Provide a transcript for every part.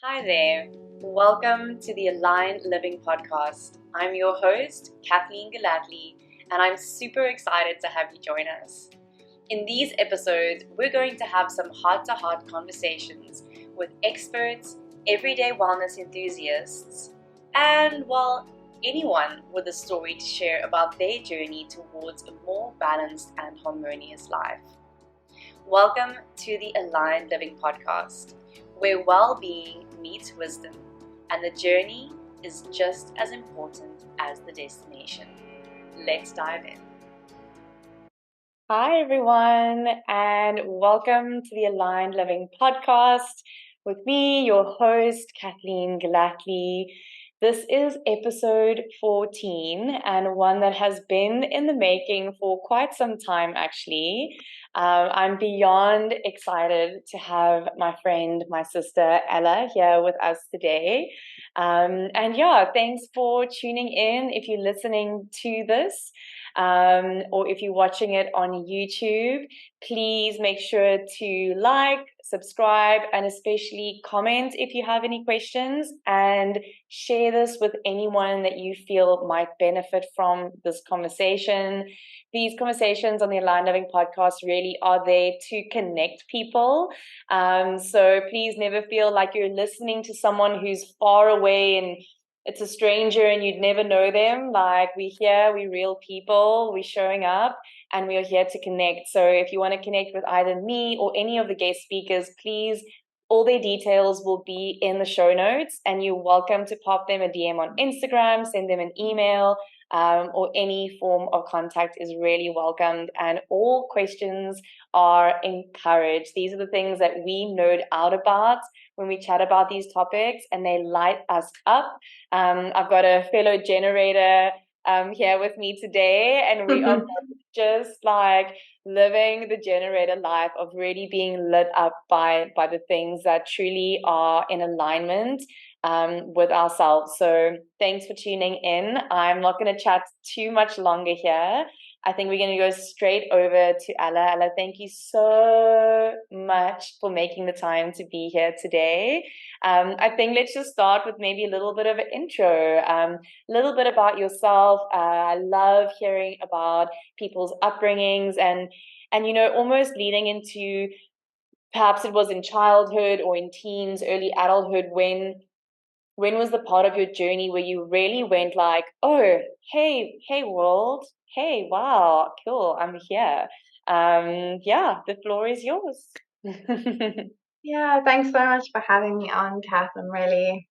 Hi there. Welcome to the Aligned Living Podcast. I'm your host, Kathleen Galatly, and I'm super excited to have you join us. In these episodes, we're going to have some heart-to-heart conversations with experts, everyday wellness enthusiasts, and, well, anyone with a story to share about their journey towards a more balanced and harmonious life. Welcome to the Aligned Living Podcast, where well-being meets wisdom, and the journey is just as important as the destination. Let's dive in. Hi, everyone, and welcome to the Aligned Living Podcast with me, your host, Kathleen Galatly. This is episode 14 and one that has been in the making for quite some time, actually. I'm beyond excited to have my friend, my sister Ella, here with us today. And yeah, thanks for tuning in if you're listening to this. Or if you're watching it on YouTube, please make sure to like, subscribe, and especially comment if you have any questions, and share this with anyone that you feel might benefit from this conversation. These conversations on the Aligned Living Podcast really are there to connect people. So please never feel like you're listening to someone who's far away and it's a stranger and you'd never know them. Like, we're here, we're real people, we're showing up, and we are here to connect. So if you want to connect with either me or any of the guest speakers, please, all their details will be in the show notes, and you're welcome to pop them a DM on Instagram, send them an email, or any form of contact is really welcomed, and all questions are encouraged. These are the things that we nerd out about when we chat about these topics, and they light us up. I've got a fellow generator here with me today, and we are just like living the generator life of really being lit up by the things that truly are in alignment with ourselves. So thanks for tuning in. I'm not going to chat too much longer here. I think we're going to go straight over to Ella. Ella, thank you so much for making the time to be here today. I think let's just start with maybe a little bit of an intro, a little bit about yourself. I love hearing about people's upbringings and almost leading into perhaps it was in childhood or in teens, early adulthood. When was the part of your journey where you really went like, oh, hey world, hey, wow, cool, I'm here. Yeah, the floor is yours. Yeah, thanks so much for having me on, Kath. I'm really,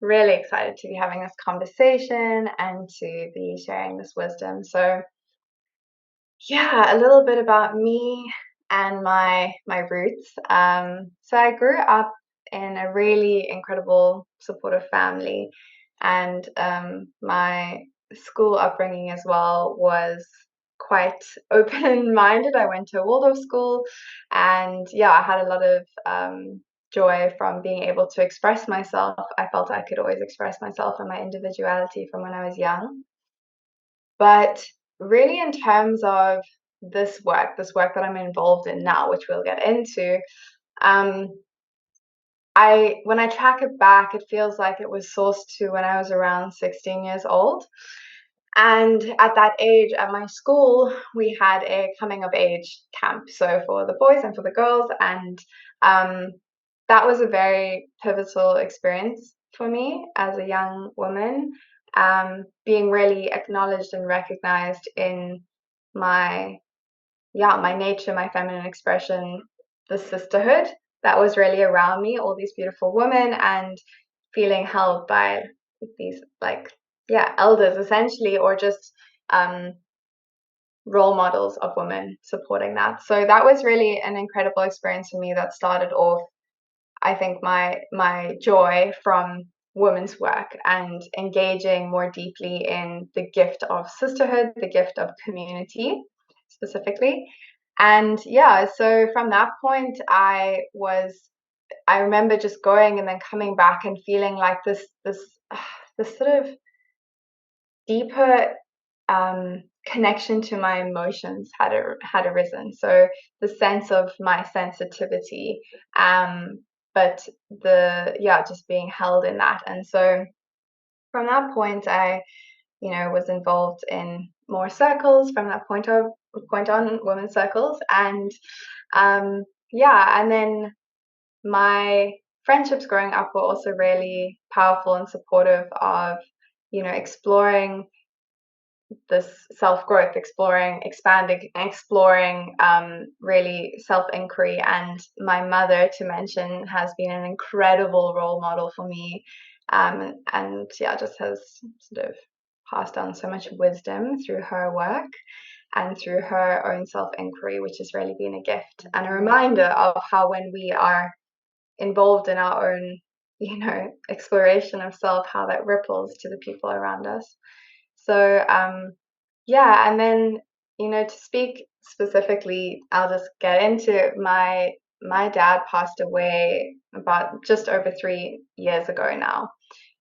really excited to be having this conversation and to be sharing this wisdom. So, yeah, a little bit about me and my roots. So I grew up in a really incredible, supportive family, and my school upbringing as well was quite open-minded. I went to a Waldorf school, and yeah, I had a lot of joy from being able to express myself. I felt I could always express myself and my individuality from when I was young. But really, in terms of this work that I'm involved in now, which we'll get into, um, when I track it back, it feels like it was sourced to when I was around 16 years old. And at that age, at my school, we had a coming of age camp, so for the boys and for the girls, and um, that was a very pivotal experience for me as a young woman, being really acknowledged and recognized in my my nature, my feminine expression, the sisterhood that was really around me, all these beautiful women, and feeling held by these elders essentially, or just um, role models of women supporting that. So that was really an incredible experience for me that started off, I think, my joy from women's work and engaging more deeply in the gift of sisterhood, the gift of community specifically. And yeah, so from that point, I remember just going and then coming back and feeling like this sort of deeper connection to my emotions had arisen. So the sense of my sensitivity, but just being held in that. And so from that point, I was involved in more circles from that point on, women's circles. And and then my friendships growing up were also really powerful and supportive of, exploring this self-growth, exploring really self-inquiry. And my mother, to mention, has been an incredible role model for me, just has sort of passed on so much wisdom through her work and through her own self-inquiry, which has really been a gift and a reminder of how, when we are involved in our own, exploration of self, how that ripples to the people around us. So, and then, to speak specifically, I'll just get into my dad passed away about just over 3 years ago now,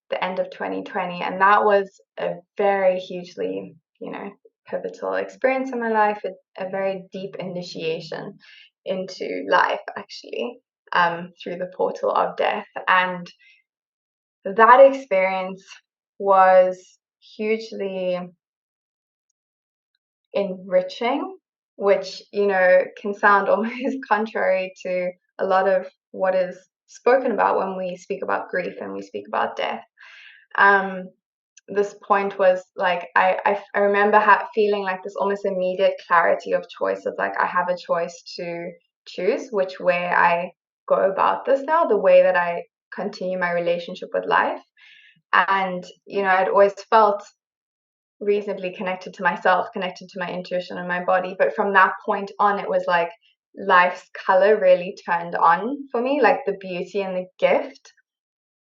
the end of 2020, and that was a very hugely, pivotal experience in my life, a very deep initiation into life, actually, through the portal of death. And that experience was hugely enriching, which, can sound almost contrary to a lot of what is spoken about when we speak about grief and we speak about death. This point was like, I remember feeling like this almost immediate clarity of choice, of like, I have a choice to choose which way I go about this now, the way that I continue my relationship with life. And, I'd always felt reasonably connected to myself, connected to my intuition and my body. But from that point on, it was like life's color really turned on for me, like the beauty and the gift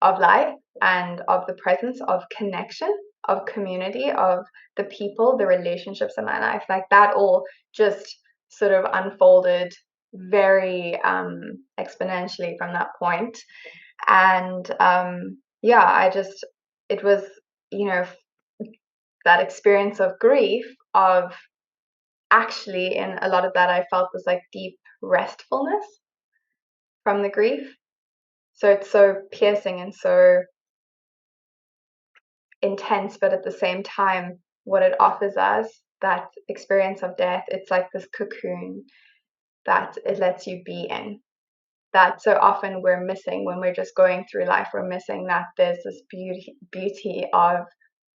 of life and of the presence of connection, of community, of the people, the relationships in my life. Like that all just sort of unfolded very exponentially from that point. And it was, that experience of grief, of actually, in a lot of that, I felt was like deep restfulness from the grief. So it's so piercing and so intense, but at the same time, what it offers us, that experience of death, it's like this cocoon that it lets you be in, that so often we're missing when we're just going through life. We're missing that there's this beauty of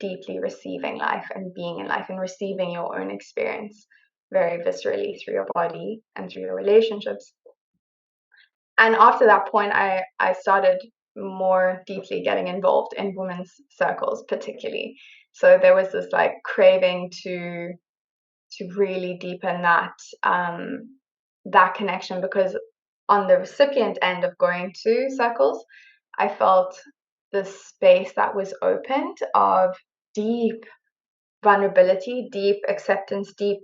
deeply receiving life and being in life and receiving your own experience very viscerally through your body and through your relationships. And after that point, I started more deeply getting involved in women's circles, particularly. So there was this like craving to really deepen that that connection, because on the recipient end of going to circles, I felt the space that was opened of deep vulnerability, deep acceptance, deep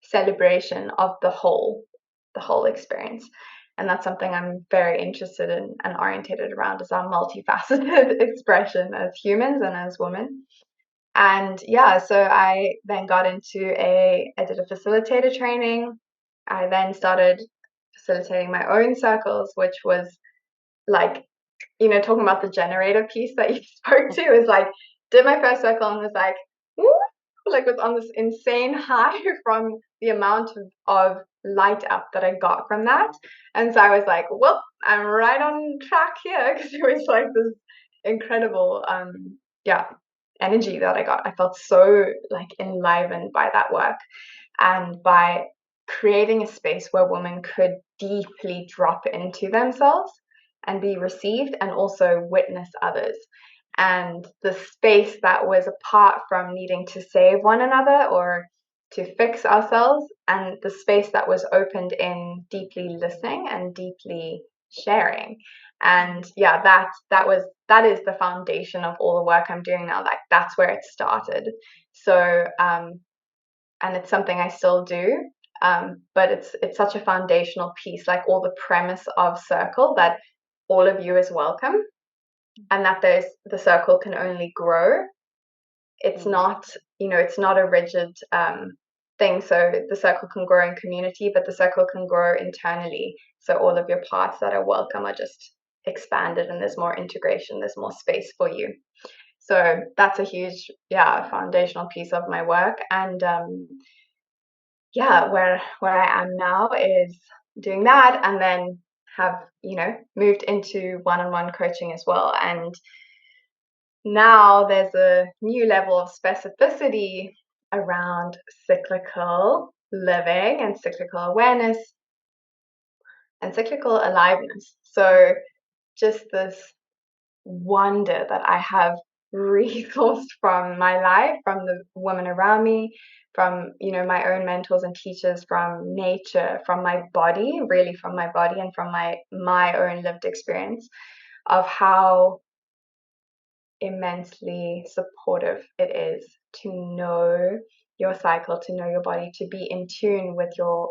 celebration of the whole experience. And that's something I'm very interested in and orientated around, is our multifaceted expression as humans and as women. And so I then got into I did a facilitator training. I then started facilitating my own circles, which was like, talking about the generator piece that you spoke to, is like, did my first circle and was like, woo, like was on this insane high from the amount of light up that I got from that. And so I was like, well, I'm right on track here, because it was like this incredible energy that I got. I felt so like enlivened by that work, and by creating a space where women could deeply drop into themselves and be received and also witness others. And the space that was apart from needing to save one another or to fix ourselves, and the space that was opened in deeply listening and deeply sharing. And that is the foundation of all the work I'm doing now. Like that's where it started. So and it's something I still do, but it's such a foundational piece, like all the premise of circle, that all of you is welcome, and that the circle can only grow. It's not, it's not a rigid thing. So the circle can grow in community, but the circle can grow internally. So all of your parts that are welcome are just expanded, and there's more integration, there's more space for you. So that's a huge, foundational piece of my work. And where I am now is doing that, and then have, moved into one-on-one coaching as well. And now there's a new level of specificity around cyclical living and cyclical awareness and cyclical aliveness. So just this wonder that I have resourced from my life, from the women around me, from my own mentors and teachers, from nature, from my body, really from my body, and from my own lived experience of how immensely supportive it is to know your cycle, to know your body, to be in tune with your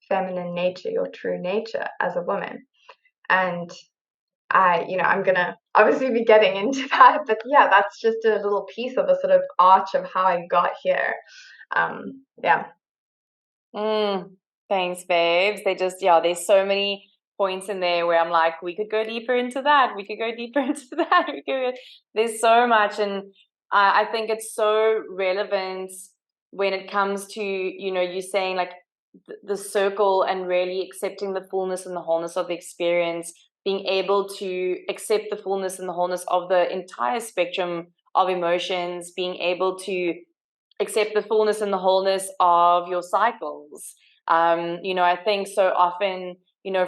feminine nature, your true nature as a woman. And I'm gonna obviously be getting into that, but yeah, that's just a little piece of a sort of arch of how I got here. Thanks, babes. There's so many points in there where I'm like, we could go deeper into that. We could go deeper into that. There's so much, and I think it's so relevant when it comes to you saying like the circle and really accepting the fullness and the wholeness of the experience, being able to accept the fullness and the wholeness of the entire spectrum of emotions, being able to accept the fullness and the wholeness of your cycles. I think so often,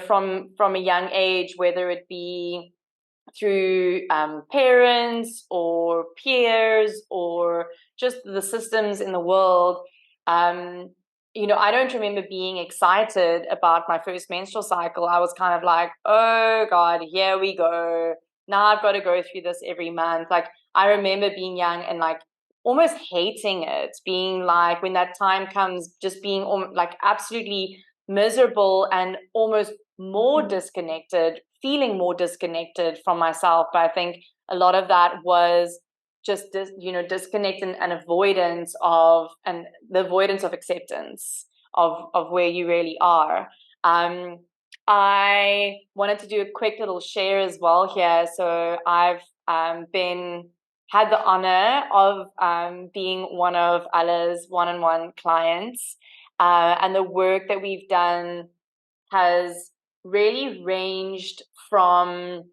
from a young age, whether it be through parents or peers or just the systems in the world, I don't remember being excited about my first menstrual cycle. I was kind of like, oh God, here we go. Now I've got to go through this every month. Like, I remember being young and like almost hating it, being like, when that time comes, just being like absolutely miserable and almost more disconnected, feeling more disconnected from myself. But I think a lot of that was just disconnect and avoidance of, and the avoidance of acceptance of where you really are. I wanted to do a quick little share as well here. So I've had the honor of being one of Allah's one-on-one clients, and the work that we've done has really ranged from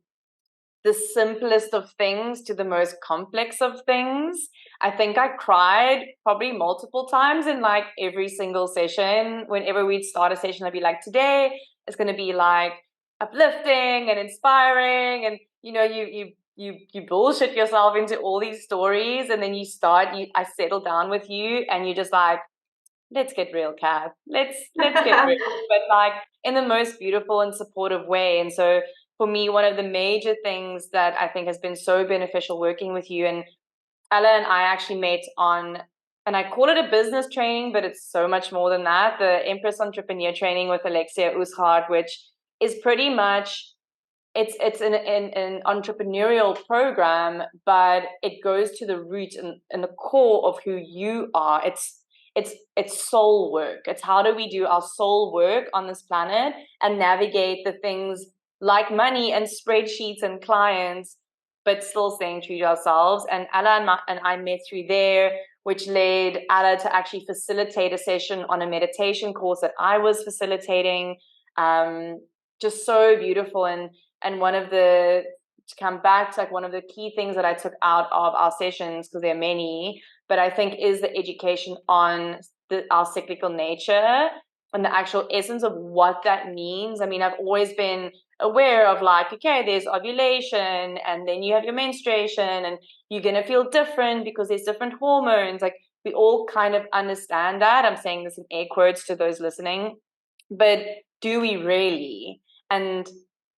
the simplest of things to the most complex of things. I think I cried probably multiple times in like every single session. Whenever we'd start a session, I'd be like, today it's going to be like uplifting and inspiring, and you bullshit yourself into all these stories, and then I settle down with you, and you're just like, let's get real, Kath. Let's get real, but like in the most beautiful and supportive way. And so for me, one of the major things that I think has been so beneficial working with you, and Ella and I actually met on, and I call it a business training, but it's so much more than that, the Empress Entrepreneur Training with Alexia Ushart, which is pretty much, it's an entrepreneurial program, but it goes to the root and the core of who you are. It's soul work. It's how do we do our soul work on this planet and navigate the things like money and spreadsheets and clients, but still staying true to ourselves. And Ella and I met through there, which led Ella to actually facilitate a session on a meditation course that I was facilitating. Just so beautiful. And one of the, to come back to like one of the key things that I took out of our sessions, because there are many, but I think is the education on our cyclical nature and the actual essence of what that means. I mean, I've always been aware of like, okay, there's ovulation and then you have your menstruation and you're going to feel different because there's different hormones. Like, we all kind of understand that. I'm saying this in air quotes to those listening, but do we really? And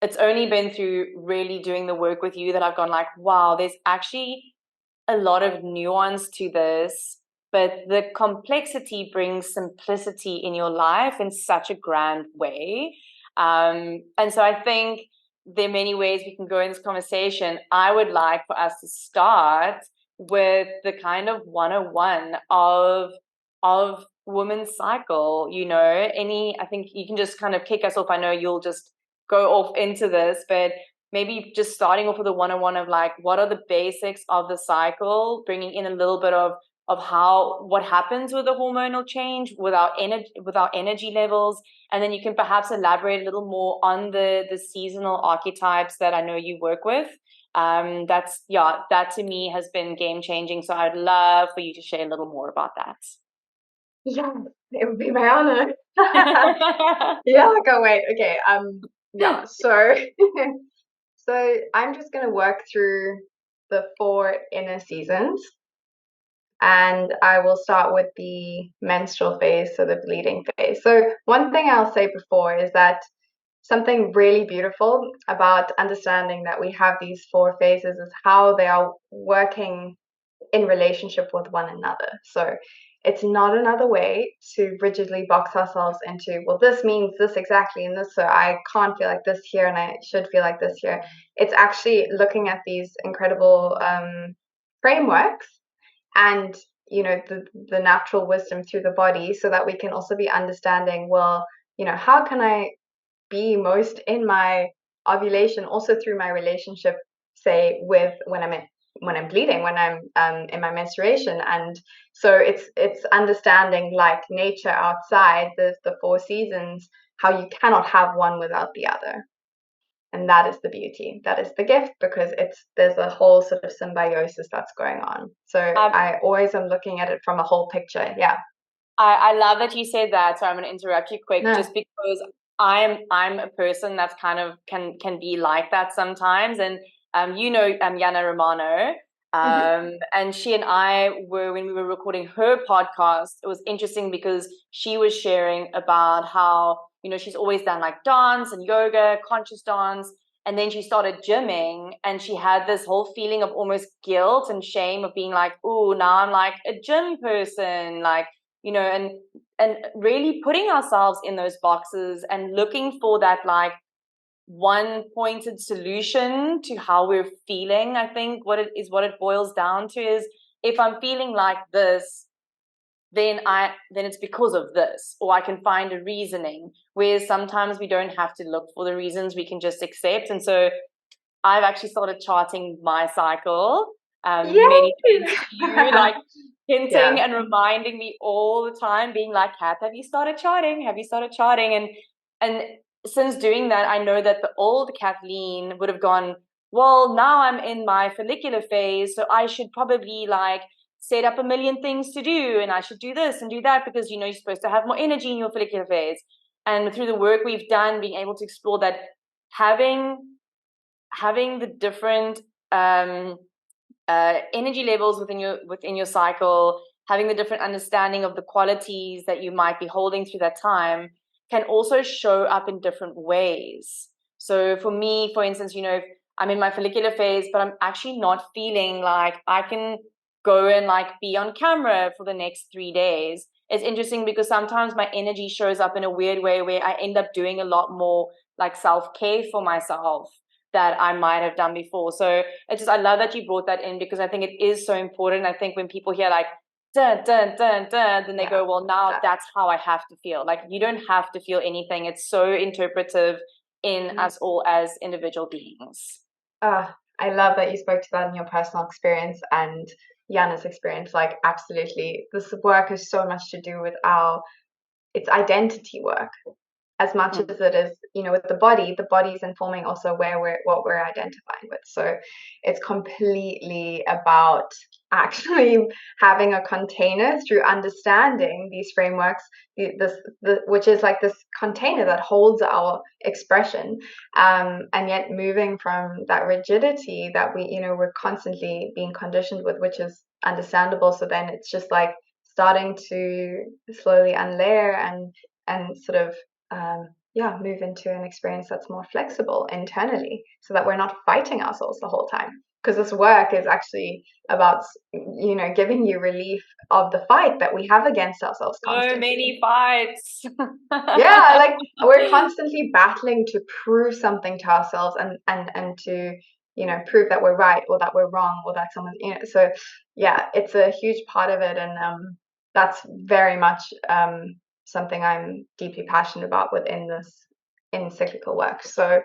it's only been through really doing the work with you that I've gone like, wow, there's actually a lot of nuance to this, but the complexity brings simplicity in your life in such a grand way. And so I think there are many ways we can go in this conversation. I would like for us to start with the kind of 101 of woman's cycle, I think you can just kind of kick us off. I know you'll just go off into this, but maybe just starting off with a one-on-one of like, what are the basics of the cycle, bringing in a little bit of what happens with the hormonal change with our energy levels, and then you can perhaps elaborate a little more on the seasonal archetypes that I know you work with. That to me has been game changing. So I'd love for you to share a little more about that. Yeah, it would be my honor. Yeah, I can't wait. Okay. Yeah. So, so I'm just gonna work through the 4 inner seasons, and I will start with the menstrual phase, so the bleeding phase. So one thing I'll say before is that something really beautiful about understanding that we have these 4 phases is how they are working in relationship with one another. So it's not another way to rigidly box ourselves into, well, this means this exactly and this, so I can't feel like this here and I should feel like this here. It's actually looking at these incredible frameworks and the natural wisdom through the body, so that we can also be understanding, well, how can I be most in my ovulation also through my relationship, say, with when I'm bleeding, when I'm in my menstruation. And so it's understanding, like nature outside the 4 seasons, how you cannot have one without the other. And that is the beauty, that is the gift, because there's a whole sort of symbiosis that's going on. So I always am looking at it from a whole picture. Yeah. I love that you said that. So I'm going to interrupt you quick, No. just because I'm a person that's kind of can be like that sometimes. And Yana Romano, and she and I were, when we were recording her podcast, it was interesting because she was sharing about how she's always done like dance and yoga, conscious dance, and then she started gymming, and she had this whole feeling of almost guilt and shame of being like, oh, now I'm like a gym person, like, and really putting ourselves in those boxes and looking for that like one pointed solution to how we're feeling. I think what it boils down to is, if I'm feeling like this, then it's because of this, or I can find a reasoning. Whereas sometimes we don't have to look for the reasons, we can just accept. And so I've actually started charting my cycle. Many thanks to you, like hinting and reminding me all the time, being like, Kath, have you started charting? Have you started charting? And since doing that, I know that the old Kathleen would have gone, well, now I'm in my follicular phase, so I should probably like set up a million things to do, and I should do this and do that, because you're supposed to have more energy in your follicular phase. And through the work we've done, being able to explore that, having the different energy levels within your cycle, having the different understanding of the qualities that you might be holding through that time, can also show up in different ways. So for me, for instance, if I'm in my follicular phase, but I'm actually not feeling like I can go and like be on camera for the next 3 days. It's interesting because sometimes my energy shows up in a weird way where I end up doing a lot more like self-care for myself that I might have done before. So I love that you brought that in, because I think it is so important. I think when people hear like dun dun dun dun, then they go, well, now that's how I have to feel. Like, you don't have to feel anything. It's so interpretive in us all as individual beings. I love that you spoke to that in your personal experience and Yana's experience. Like, absolutely, this work has so much to do with it's identity work, as much as it is, with the body is informing also what we're identifying with. So it's completely about actually having a container through understanding these frameworks, which is like this container that holds our expression, and yet moving from that rigidity that we're constantly being conditioned with, which is understandable. So then it's just like starting to slowly unlayer and sort of move into an experience that's more flexible internally, so that we're not fighting ourselves the whole time. Because this work is actually about, giving you relief of the fight that we have against ourselves constantly. So many fights. Yeah, like we're constantly battling to prove something to ourselves and to, prove that we're right or that we're wrong or that someone, so yeah, it's a huge part of it. And that's very much something I'm deeply passionate about in cyclical work. So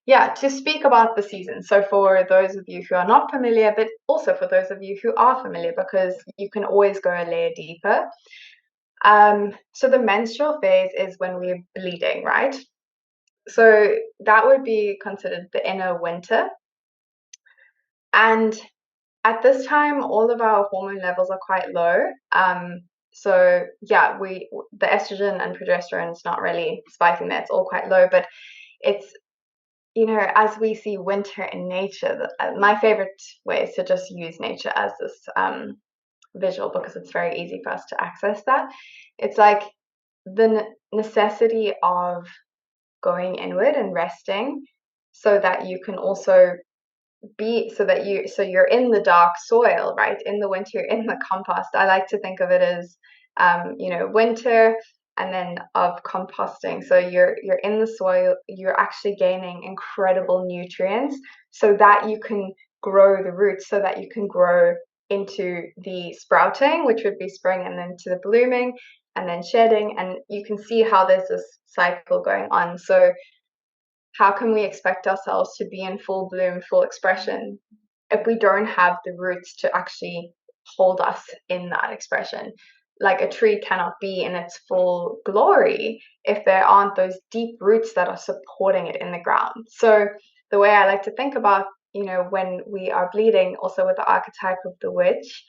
yeah, to speak about the season. So for those of you who are not familiar, but also for those of you who are familiar, because you can always go a layer deeper. So the menstrual phase is when we're bleeding, right? So that would be considered the inner winter. And at this time, all of our hormone levels are quite low. So yeah, the estrogen and progesterone is not really spiking there. It's all quite low, but it's, as we see winter in nature, my favorite way is to just use nature as this visual, because it's very easy for us to access that. It's like the necessity of going inward and resting, so that you can also so you're in the dark soil, right? In the winter, you're in the compost. I like to think of it as winter, and then of composting. So you're in the soil, you're actually gaining incredible nutrients so that you can grow the roots, so that you can grow into the sprouting, which would be spring, and then to the blooming, and then shedding. And you can see how there's this cycle going on. So how can we expect ourselves to be in full bloom, full expression, if we don't have the roots to actually hold us in that expression? Like, a tree cannot be in its full glory if there aren't those deep roots that are supporting it in the ground. So the way I like to think about, when we are bleeding, also with the archetype of the witch,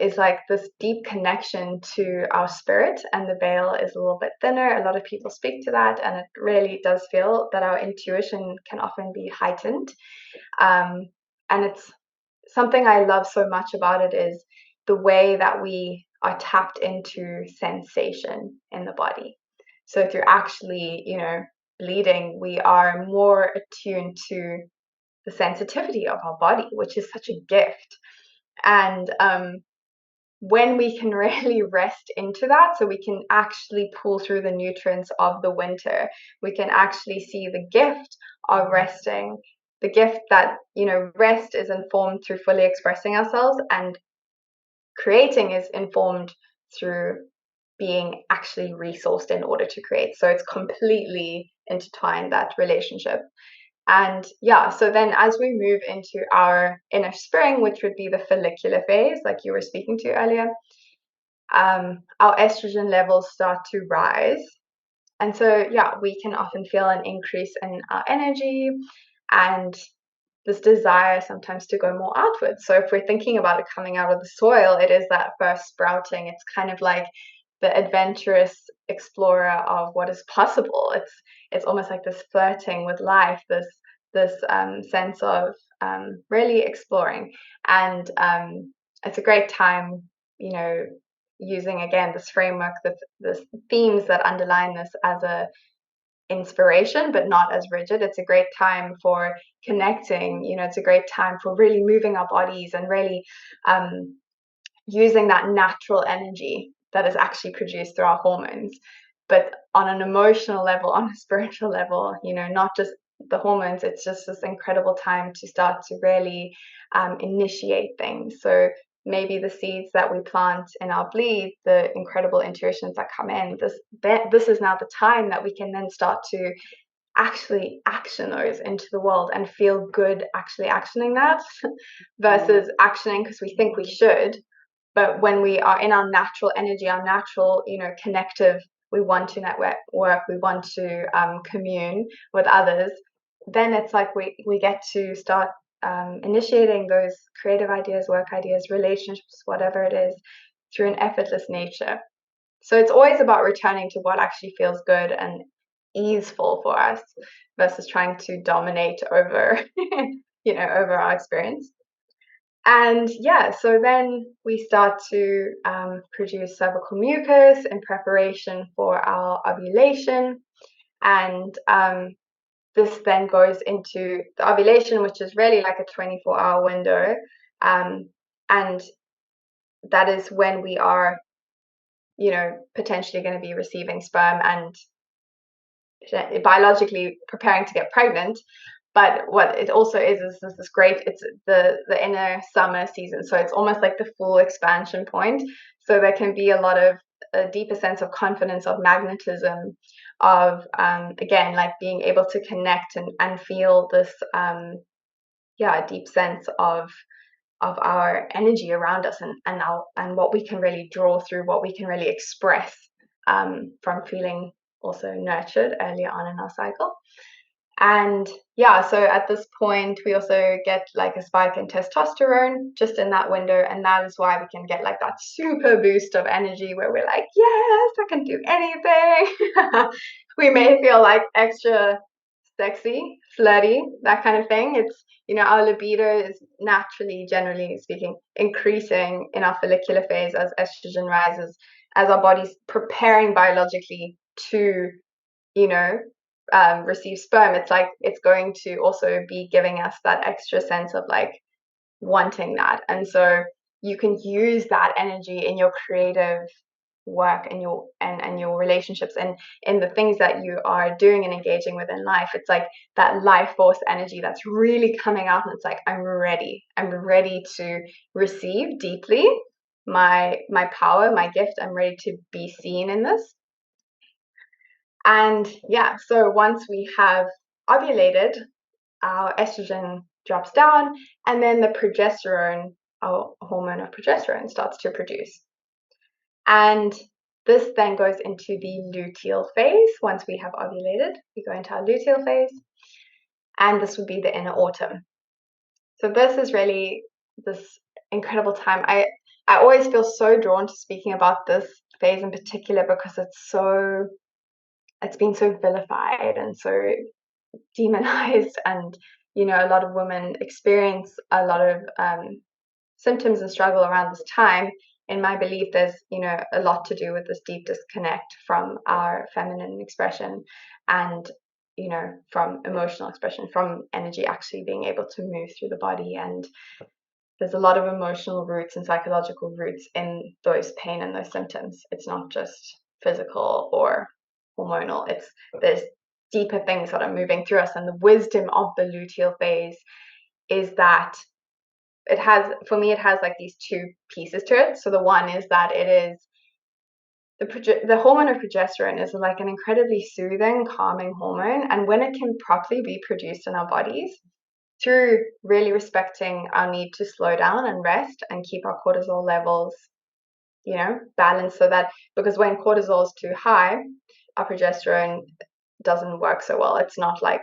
is like this deep connection to our spirit, and the veil is a little bit thinner. A lot of people speak to that, and it really does feel that our intuition can often be heightened. And it's something I love so much about it is the way that we are tapped into sensation in the body. So if you're actually, bleeding, we are more attuned to the sensitivity of our body, which is such a gift. And when we can really rest into that, so we can actually pull through the nutrients of the winter, we can actually see the gift of resting, the gift that, rest is informed through fully expressing ourselves, and creating is informed through being actually resourced in order to create. So it's completely intertwined, that relationship. And yeah, so then as we move into our inner spring, which would be the follicular phase, like you were speaking to earlier, our estrogen levels start to rise. And so, yeah, we can often feel an increase in our energy and this desire sometimes to go more outwards. So if we're thinking about it coming out of the soil, it is that first sprouting. It's kind of like the adventurous explorer of what is possible. It's almost like this flirting with life, this sense of really exploring. And it's a great time, using again this framework, the themes that underline this as a inspiration, but not as rigid. It's a great time for connecting. It's a great time for really moving our bodies and really using that natural energy that is actually produced through our hormones, but on an emotional level, on a spiritual level, not just the hormones. It's just this incredible time to start to really initiate things. So maybe the seeds that we plant in our bleed, the incredible intuitions that come in, this is now the time that we can then start to actually action those into the world and feel good actually actioning that versus actioning because we think we should. But when we are in our natural energy, our natural, connective, we want to network, we want to commune with others, then it's like we get to start initiating those creative ideas, work ideas, relationships, whatever it is, through an effortless nature. So it's always about returning to what actually feels good and easeful for us versus trying to dominate over, over our experience. And yeah, so then we start to produce cervical mucus in preparation for our ovulation. And this then goes into the ovulation, which is really like a 24-hour window. And that is when we are, potentially going to be receiving sperm and biologically preparing to get pregnant. but what it also is this great, it's the inner summer season. So it's almost like the full expansion point. So there can be a deeper sense of confidence, of magnetism, of again, like being able to connect and feel this deep sense of our energy around us, and what we can really draw through, what we can really express from feeling also nurtured earlier on in our cycle. And so at this point we also get like a spike in testosterone just in that window, and that is why we can get like that super boost of energy where we're like, yes, I can do anything. We may feel like extra sexy, flirty, that kind of thing. It's, our libido is naturally, generally speaking, increasing in our follicular phase as estrogen rises, as our body's preparing biologically to, receive sperm. It's like it's going to also be giving us that extra sense of like wanting that. And so you can use that energy in your creative work and your relationships and in the things that you are doing and engaging with in life. It's like that life force energy that's really coming out, and it's like, I'm ready to receive deeply my power, my gift. I'm ready to be seen in this. And so once we have ovulated, our estrogen drops down, and then the progesterone, our hormone of progesterone, starts to produce. And this then goes into the luteal phase. Once we have ovulated, we go into our luteal phase, and this would be the inner autumn. So this is really this incredible time. I always feel so drawn to speaking about this phase in particular because it's been so vilified and so demonized, and a lot of women experience a lot of symptoms and struggle around this time. In my belief, there's a lot to do with this deep disconnect from our feminine expression, and from emotional expression, from energy actually being able to move through the body. And there's a lot of emotional roots and psychological roots in those pain and those symptoms. It's not just physical or hormonal. There's deeper things that are moving through us. And the wisdom of the luteal phase is that it has like these two pieces to it. So the one is that it is the hormone of progesterone is like an incredibly soothing, calming hormone. And when it can properly be produced in our bodies, through really respecting our need to slow down and rest and keep our cortisol levels, balanced, so that, because when cortisol is too high, our progesterone doesn't work so well. It's not like,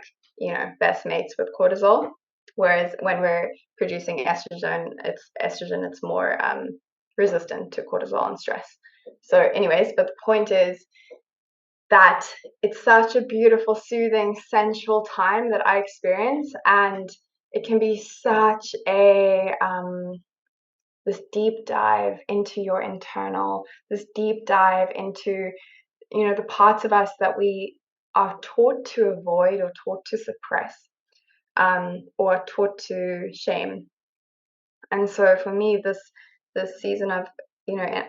best mates with cortisol. Whereas when we're producing estrogen, it's more resistant to cortisol and stress. So anyways, but the point is that it's such a beautiful, soothing, sensual time that I experience, and it can be such a this deep dive into your internal, this deep dive into the parts of us that we are taught to avoid or taught to suppress, or taught to shame. And so for me, this season of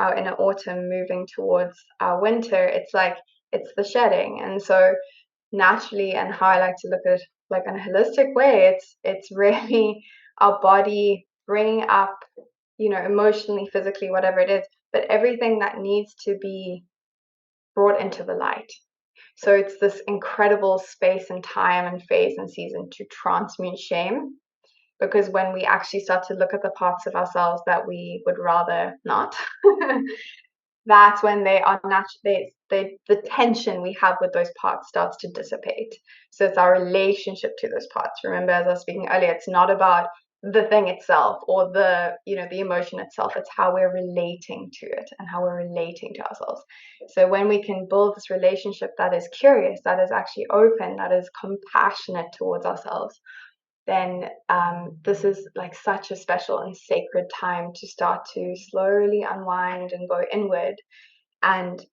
our inner autumn moving towards our winter, it's like it's the shedding. And so naturally, and how I like to look at it like in a holistic way, it's really our body bringing up, emotionally, physically, whatever it is, but everything that needs to be brought into the light. So it's this incredible space and time and phase and season to transmute shame, because when we actually start to look at the parts of ourselves that we would rather not, that's when they are the tension we have with those parts starts to dissipate. So it's our relationship to those parts. Remember, as I was speaking earlier, it's not about the thing itself or the emotion itself. It's how we're relating to it and how we're relating to ourselves. So when we can build this relationship that is curious, that is actually open, that is compassionate towards ourselves, then this is like such a special and sacred time to start to slowly unwind and go inward and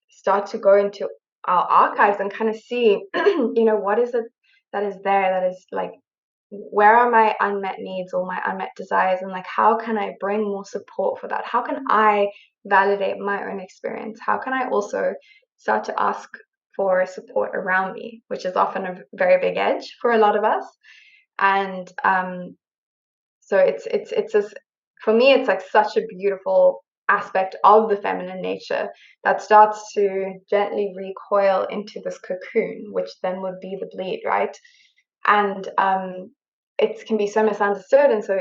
start to go into our archives and kind of see, what is it that is there, that is like, where are my unmet needs or my unmet desires, and like, how can I bring more support for that? How can I validate my own experience? How can I also start to ask for support around me, which is often a very big edge for a lot of us. And so it's just, for me, it's like such a beautiful aspect of the feminine nature that starts to gently recoil into this cocoon, which then would be the bleed, right? And it can be so misunderstood and so,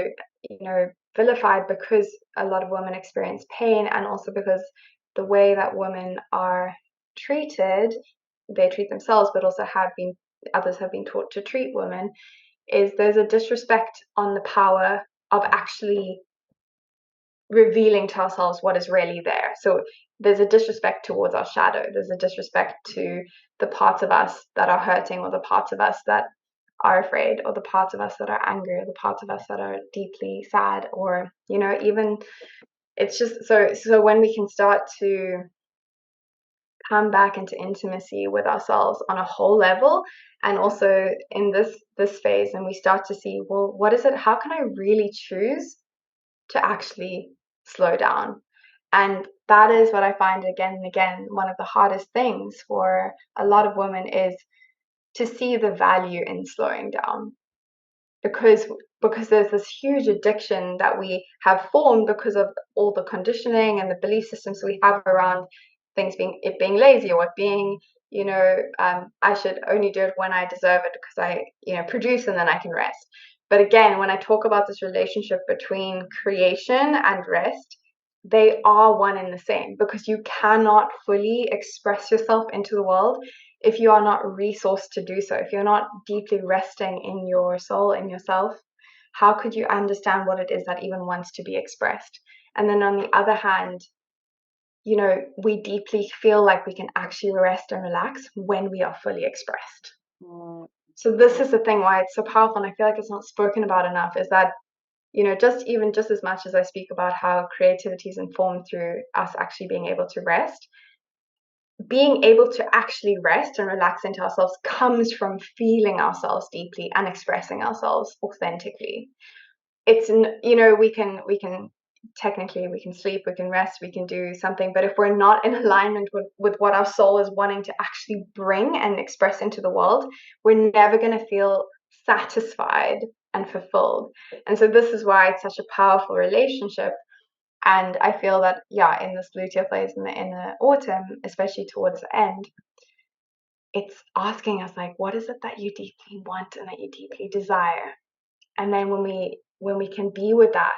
vilified, because a lot of women experience pain, and also because the way that women are treated, they treat themselves, but also others have been taught to treat women, is there's a disrespect on the power of actually revealing to ourselves what is really there. So there's a disrespect towards our shadow. There's a disrespect to the parts of us that are hurting, or the parts of us that are afraid, or the parts of us that are angry, or the parts of us that are deeply sad, or, even it's just so when we can start to come back into intimacy with ourselves on a whole level, and also in this phase, and we start to see, well, what is it? How can I really choose to actually slow down? And that is what I find again and again, one of the hardest things for a lot of women is to see the value in slowing down, because there's this huge addiction that we have formed because of all the conditioning and the belief systems we have around things being lazy, or being, I should only do it when I deserve it, because I produce and then I can rest. But again, when I talk about this relationship between creation and rest, they are one and the same, because you cannot fully express yourself into the world if you are not resourced to do so. If you're not deeply resting in your soul, in yourself, how could you understand what it is that even wants to be expressed? And then on the other hand, we deeply feel like we can actually rest and relax when we are fully expressed. So this is the thing why it's so powerful, and I feel like it's not spoken about enough, is that, just as much as I speak about how creativity is informed through us actually being able to rest, being able to actually rest and relax into ourselves comes from feeling ourselves deeply and expressing ourselves authentically. It's, we can technically, we can sleep, we can rest, we can do something, but if we're not in alignment with what our soul is wanting to actually bring and express into the world, we're never going to feel satisfied and fulfilled. And so this is why it's such a powerful relationship. And I feel that, in this luteal phase, in the autumn, especially towards the end, it's asking us, like, what is it that you deeply want and that you deeply desire? And then when we can be with that,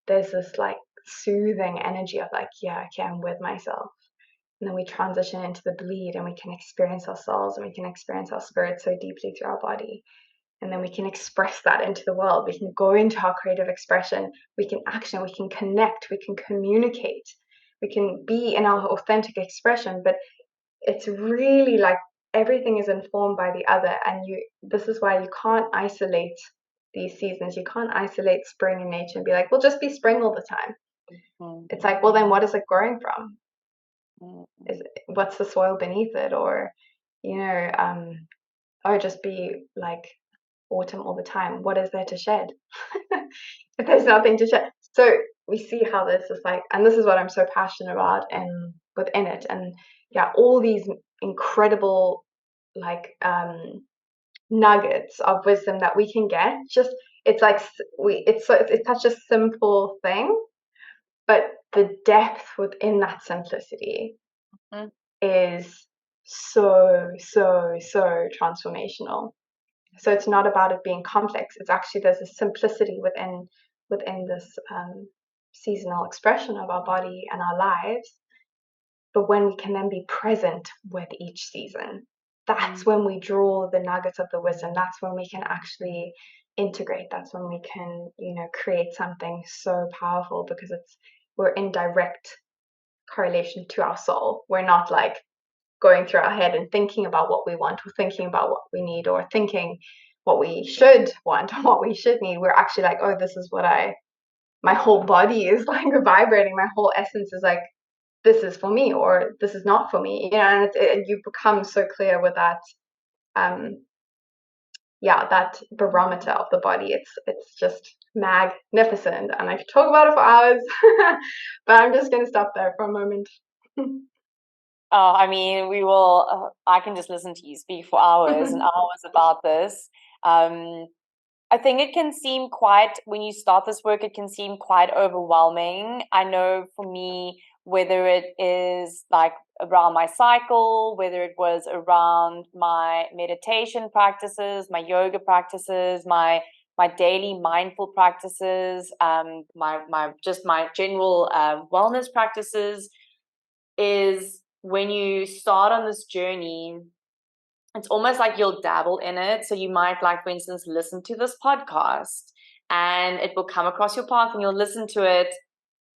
there's this like soothing energy of like, okay, I'm with myself. And then we transition into the bleed, and we can experience ourselves, and we can experience our spirit so deeply through our body. And then we can express that into the world. We can go into our creative expression. We can action, we can connect, we can communicate, we can be in our authentic expression. But it's really like everything is informed by the other. And this is why you can't isolate these seasons. You can't isolate spring and nature and be like, well, just be spring all the time. It's like, well, then what is it growing from? What's the soil beneath it? Or, or just be like autumn all the time. What is there to shed if there's nothing to shed? So we see how this is like, and this is what I'm so passionate about and within it. And all these incredible like nuggets of wisdom that we can get. Just it's like it's such a simple thing, but the depth within that simplicity is so transformational. So it's not about it being complex. It's actually, there's a simplicity within this seasonal expression of our body and our lives. But when we can then be present with each season, that's when we draw the nuggets of the wisdom. That's when we can actually integrate. That's when we can, create something so powerful, because we're in direct correlation to our soul. We're not like going through our head and thinking about what we want, or thinking about what we need, or thinking what we should want or what we should need. We're actually like, oh, this is what my whole body is like vibrating. My whole essence is like, this is for me, or this is not for me, and you become so clear with that, that barometer of the body. It's just magnificent, and I could talk about it for hours, but I'm just going to stop there for a moment. Oh, I mean, we will. I can just listen to you speak for hours and hours about this. Um, I think it can seem quite, when you start this work, it can seem quite overwhelming. I know for me, whether it is like around my cycle, whether it was around my meditation practices, my yoga practices, my daily mindful practices, my general wellness practices, is when you start on this journey, it's almost like you'll dabble in it. So you might, like, for instance, listen to this podcast and it will come across your path and you'll listen to it,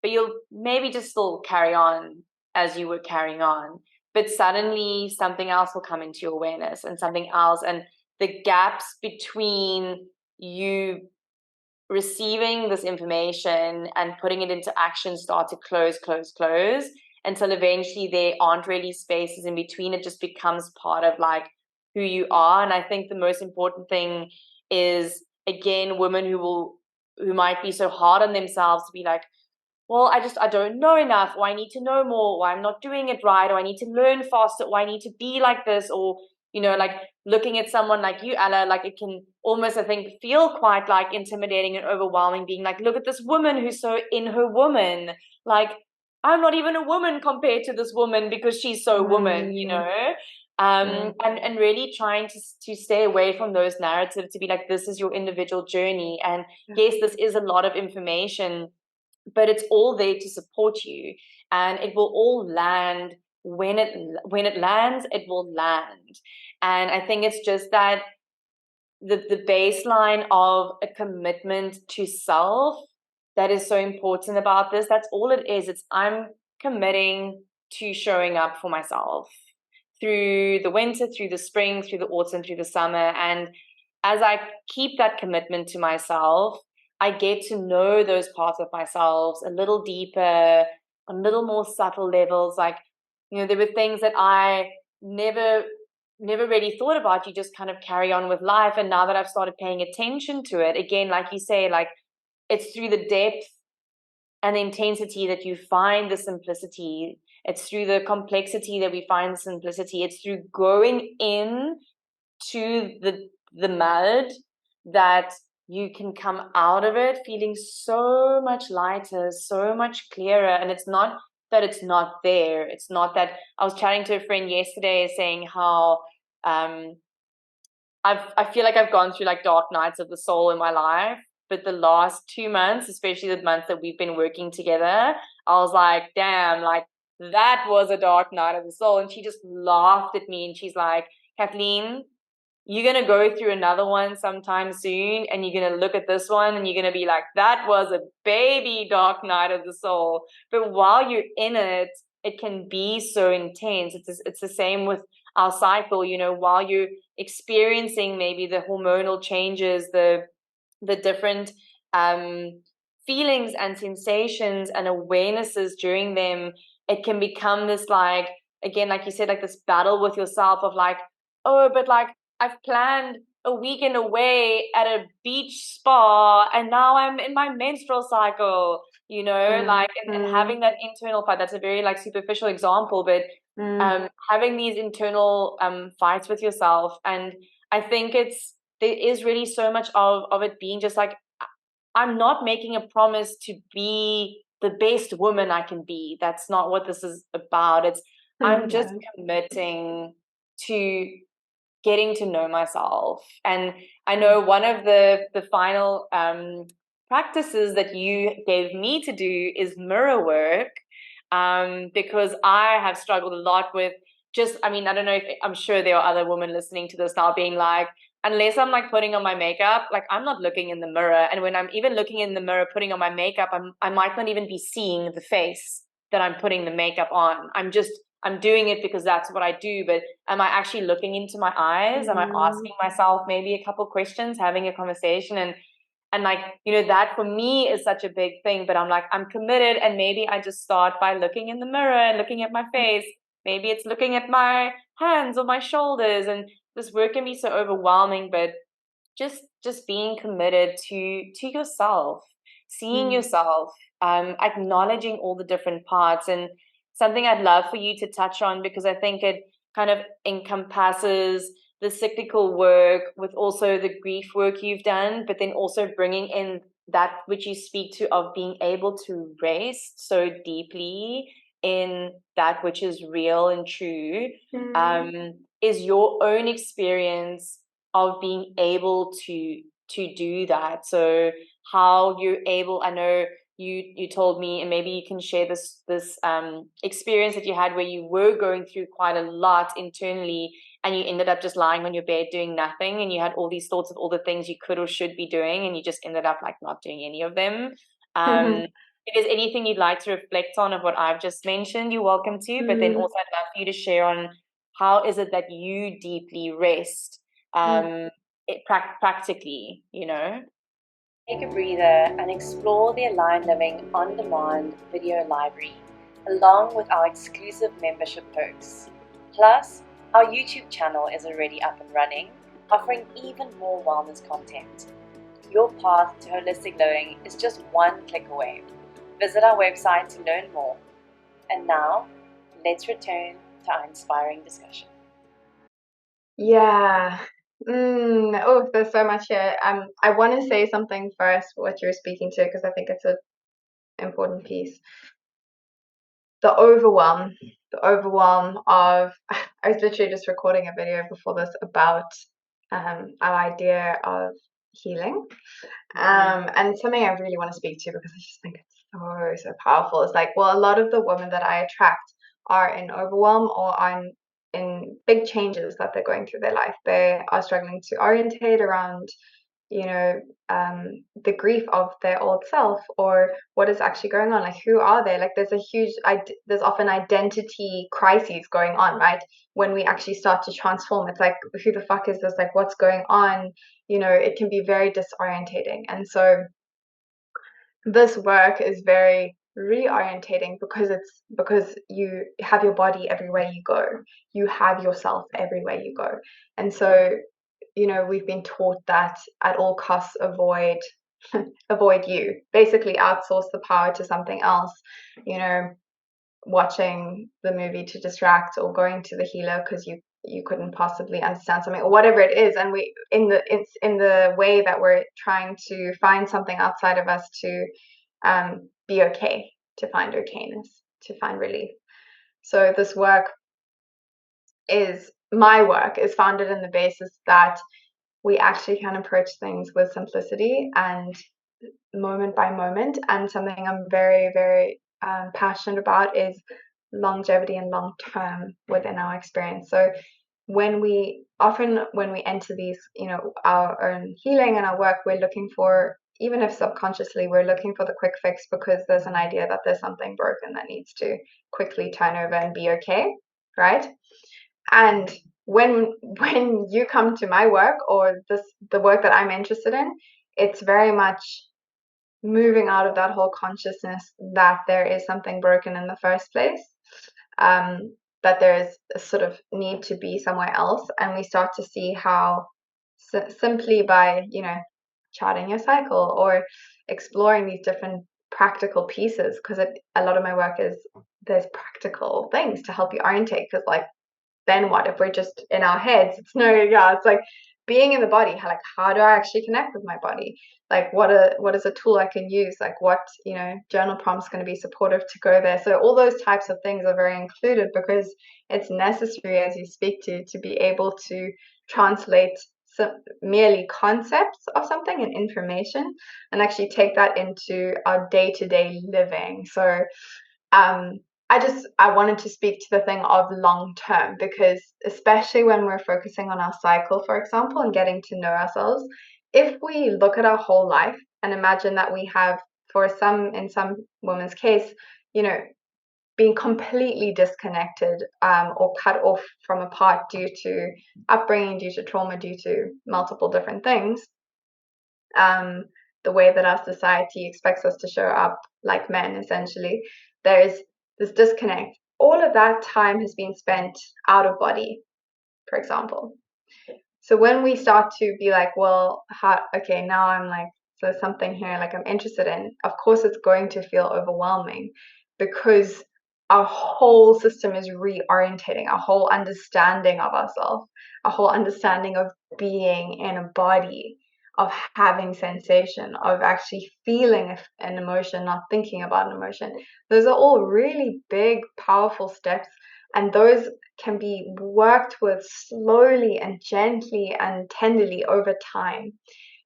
but you'll maybe just still carry on as you were carrying on. But suddenly something else will come into your awareness and something else. And the gaps between you receiving this information and putting it into action start to close until eventually there aren't really spaces in between. It just becomes part of like who you are. And I think the most important thing is, again, women who might be so hard on themselves to be like, well, I don't know enough, or I need to know more, or I'm not doing it right, or I need to learn faster, or I need to be like this, or, like looking at someone like you, Ella, like it can almost, I think, feel quite like intimidating and overwhelming, being like, look at this woman who's so in her woman. Like, I'm not even a woman compared to this woman because she's so woman, and really trying to stay away from those narratives, to be like, this is your individual journey. And yes, this is a lot of information, but it's all there to support you, and it will all land when it lands. It will land. And I think it's just that the baseline of a commitment to self that is so important about this. That's all it is. It's, I'm committing to showing up for myself through the winter, through the spring, through the autumn, through the summer. And as I keep that commitment to myself, I get to know those parts of myself a little deeper, on little more subtle levels. Like, there were things that I never really thought about. You just kind of carry on with life. And now that I've started paying attention to it, again, like you say, like, it's through the depth and the intensity that you find the simplicity. It's through the complexity that we find the simplicity. It's through going in to the mud that you can come out of it feeling so much lighter, so much clearer. And it's not that it's not there. It's not that. I was chatting to a friend yesterday saying how I feel like I've gone through like dark nights of the soul in my life, but the last 2 months, especially the month that we've been working together, I was like, damn, like that was a dark night of the soul. And she just laughed at me and she's like, Kathleen, you're going to go through another one sometime soon, and you're going to look at this one and you're going to be like, that was a baby dark night of the soul. But while you're in it, it can be so intense. It's the same with our cycle, while you're experiencing maybe the hormonal changes, the different feelings and sensations and awarenesses during them, it can become this, like, again, like you said, like this battle with yourself of like, oh, but like I've planned a weekend away at a beach spa and now I'm in my menstrual cycle, like, and having that internal fight. That's a very like superficial example, but having these internal fights with yourself. And I think there is really so much of it being just like, I'm not making a promise to be the best woman I can be. That's not what this is about. It's, I'm just committing to getting to know myself. And I know one of the final practices that you gave me to do is mirror work, because I have struggled a lot with just, I mean, I don't know if, I'm sure there are other women listening to this now being like, unless I'm like putting on my makeup, like I'm not looking in the mirror. And when I'm even looking in the mirror, putting on my makeup, I might not even be seeing the face that I'm putting the makeup on. I'm doing it because that's what I do. But am I actually looking into my eyes? Am I asking myself maybe a couple questions, having a conversation? And like, that for me is such a big thing. But I'm like, I'm committed. And maybe I just start by looking in the mirror and looking at my face. Maybe it's looking at my hands or my shoulders. And this work can be so overwhelming, but just being committed to yourself, seeing yourself, acknowledging all the different parts. And something I'd love for you to touch on, because I think it kind of encompasses the cyclical work with also the grief work you've done, but then also bringing in that which you speak to of being able to rest so deeply in that which is real and true, is your own experience of being able to do that. So how you're able, I know you told me, and maybe you can share this experience that you had where you were going through quite a lot internally, and you ended up just lying on your bed doing nothing, and you had all these thoughts of all the things you could or should be doing, and you just ended up like not doing any of them. If there's anything you'd like to reflect on of what I've just mentioned, you're welcome to, but then also I'd love for you to share on how is it that you deeply rest practically, you know? Take a breather and explore the Aligned Living on-demand video library, along with our exclusive membership perks. Plus, our YouTube channel is already up and running, offering even more wellness content. Your path to holistic living is just one click away. Visit our website to learn more. And now, let's return to our inspiring discussion. Yeah. Oh, there's so much here. I want to say something first, what you're speaking to, because I think it's an important piece. The overwhelm of, I was literally just recording a video before this about our idea of healing. And something I really want to speak to, because I just think it's so powerful. It's like, well, a lot of the women that I attract are in overwhelm or are in big changes that they're going through their life. They are struggling to orientate around, the grief of their old self, or what is actually going on. Like, who are they? Like, there's often identity crises going on, right? When we actually start to transform, it's like, who the fuck is this? Like, what's going on? It can be very disorientating. And so this work is very reorientating, because you have your body everywhere you go. You have yourself everywhere you go. And so, we've been taught that at all costs avoid you. Basically outsource the power to something else. Watching the movie to distract, or going to the healer because you couldn't possibly understand something, or whatever it is. And it's in the way that we're trying to find something outside of us to be okay, to find okayness, to find relief. So my work is founded in the basis that we actually can approach things with simplicity and moment by moment. And something I'm very, very passionate about is longevity and long term within our experience. So when we enter these, our own healing and our work, we're looking for, even if subconsciously, we're looking for the quick fix, because there's an idea that there's something broken that needs to quickly turn over and be okay, right? And when you come to my work, or the work that I'm interested in, it's very much moving out of that whole consciousness that there is something broken in the first place, that there is a sort of need to be somewhere else. And we start to see how simply by, charting your cycle or exploring these different practical pieces, because a lot of my work is, there's practical things to help you orientate, because like, then what if we're just in our heads? It's like being in the body. How do I actually connect with my body? Like, what is a tool I can use? Like, what journal prompt's going to be supportive to go there? So all those types of things are very included, because it's necessary, as you speak to be able to translate merely concepts of something and information, and actually take that into our day-to-day living. So I wanted to speak to the thing of long term, because especially when we're focusing on our cycle, for example, and getting to know ourselves, if we look at our whole life and imagine that we have, in some women's case, being completely disconnected, or cut off from a part due to upbringing, due to trauma, due to multiple different things, the way that our society expects us to show up like men, essentially, there's this disconnect. All of that time has been spent out of body, for example. So when we start to be like, well, okay, now I'm like, so something here like I'm interested in, of course it's going to feel overwhelming, because our whole system is reorientating, our whole understanding of ourselves, our whole understanding of being in a body, of having sensation, of actually feeling an emotion, not thinking about an emotion. Those are all really big, powerful steps, and those can be worked with slowly and gently and tenderly over time,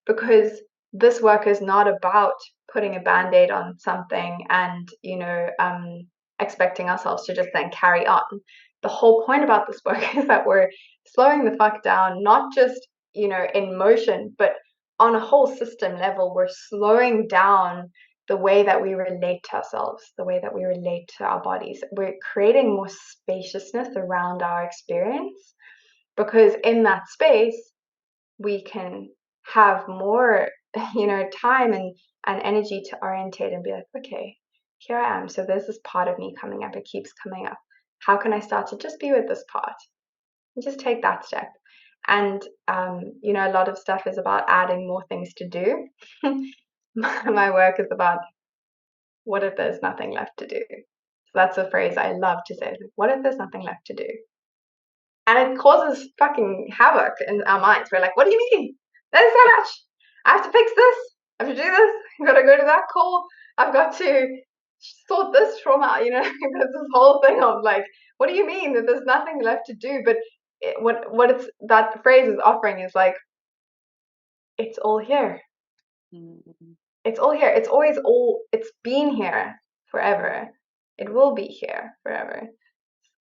because this work is not about putting a band-aid on something and expecting ourselves to just then carry on. The whole point about this work is that we're slowing the fuck down, not just in motion, but on a whole system level. We're slowing down the way that we relate to ourselves, the way that we relate to our bodies. We're creating more spaciousness around our experience, because in that space we can have more time and energy to orientate and be like, okay, here I am. So there's this part of me coming up. It keeps coming up. How can I start to just be with this part and just take that step? And a lot of stuff is about adding more things to do. My work is about, what if there's nothing left to do? So that's a phrase I love to say. What if there's nothing left to do? And it causes fucking havoc in our minds. We're like, what do you mean? There's so much. I have to fix this. I have to do this. I've got to go to that call. I've got to sort this trauma. There's this whole thing of like, what do you mean that there's nothing left to do? But what it's that phrase is offering is like, it's all here. Mm-hmm. It's all here. It's always it's been here forever. It will be here forever.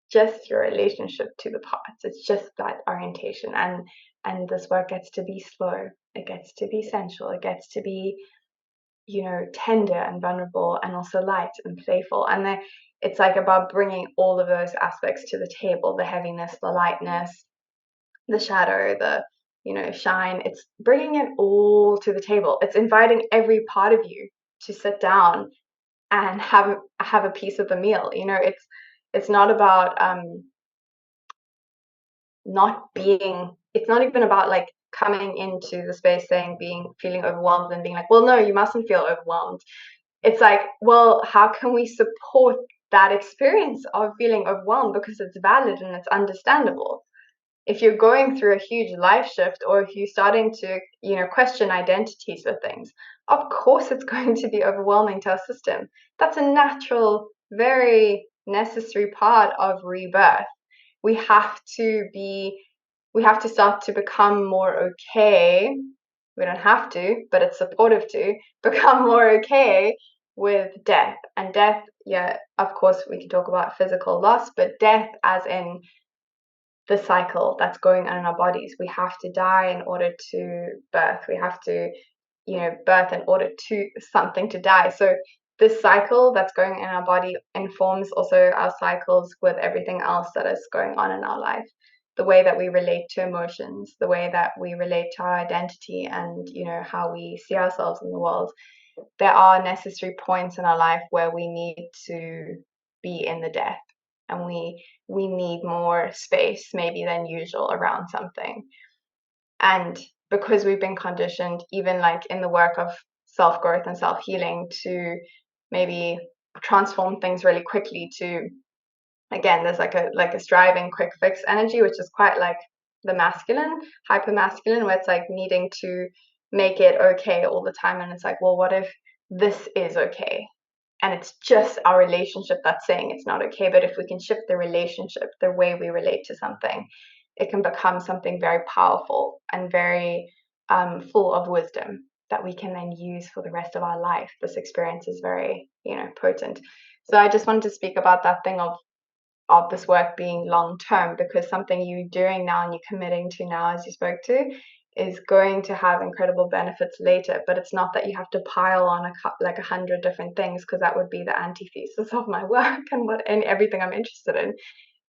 Just your relationship to the parts. It's just that orientation, and this work gets to be slow. It gets to be sensual. It gets to be, tender and vulnerable, and also light and playful. And it's like about bringing all of those aspects to the table: the heaviness, the lightness, the shadow, the shine. It's bringing it all to the table. It's inviting every part of you to sit down and have a piece of the meal. It's not about not being, it's not even about like coming into the space saying feeling overwhelmed and being like, well, no, you mustn't feel overwhelmed. It's like, well, how can we support that experience of feeling overwhelmed, because it's valid and it's understandable. If you're going through a huge life shift, or if you're starting to question identities with things, of course it's going to be overwhelming to our system. That's a natural, very necessary part of rebirth. We have to start to become more okay. We don't have to, but it's supportive to become more okay with death. And death, yeah, of course we can talk about physical loss, but death as in the cycle that's going on in our bodies. We have to die in order to birth. We have to, birth in order to something to die. So this cycle that's going in our body informs also our cycles with everything else that is going on in our life. The way that we relate to emotions, the way that we relate to our identity, and how we see ourselves in the world. There are necessary points in our life where we need to be in the death, and we need more space maybe than usual around something. And because we've been conditioned, even like in the work of self-growth and self-healing, to maybe transform things really quickly, to, again, there's like a striving quick fix energy, which is quite like the masculine, hyper masculine, where it's like needing to make it okay all the time. And it's like, well, what if this is okay? And it's just our relationship that's saying it's not okay. But if we can shift the relationship, the way we relate to something, it can become something very powerful and very full of wisdom that we can then use for the rest of our life. This experience is very, potent. So I just wanted to speak about that thing of this work being long term, because something you're doing now and you're committing to now, as you spoke to, is going to have incredible benefits later. But it's not that you have to pile on 100 different things, because that would be the antithesis of my work and everything I'm interested in.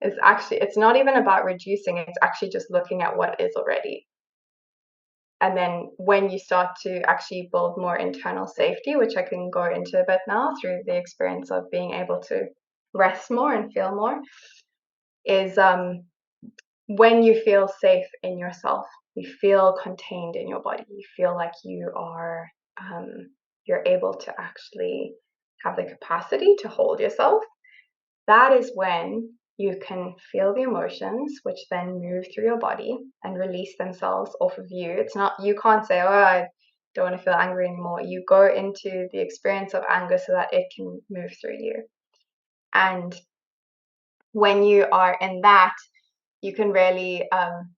Is actually, it's not even about reducing, it's actually just looking at what is already. And then when you start to actually build more internal safety, which I can go into a bit now through the experience of being able to rest more and feel more, is when you feel safe in yourself, you feel contained in your body, you feel like you are you're able to actually have the capacity to hold yourself, that is when you can feel the emotions, which then move through your body and release themselves off of you. It's not, you can't say, oh, I don't want to feel angry anymore. You go into the experience of anger so that it can move through you. And when you are in that, you can really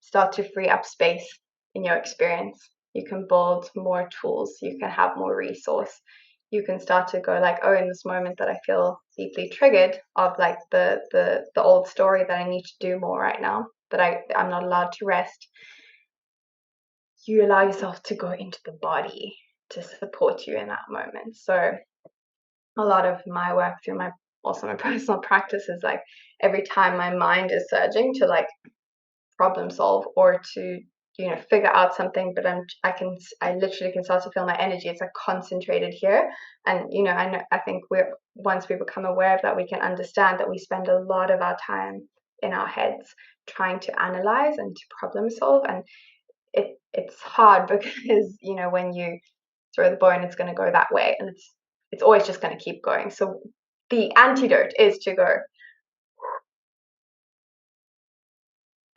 start to free up space in your experience. You can build more tools. You can have more resource. You can start to go like, oh, in this moment that I feel deeply triggered of like the old story that I need to do more right now, that I'm not allowed to rest. You allow yourself to go into the body to support you in that moment. So a lot of my work through my personal practice is like every time my mind is surging to like problem solve or to figure out something, but I literally can start to feel my energy. It's like concentrated here, and I think once we become aware of that, we can understand that we spend a lot of our time in our heads trying to analyze and to problem solve, and it's hard because when you throw the bone, it's going to go that way, and it's always just going to keep going. So the antidote is to go.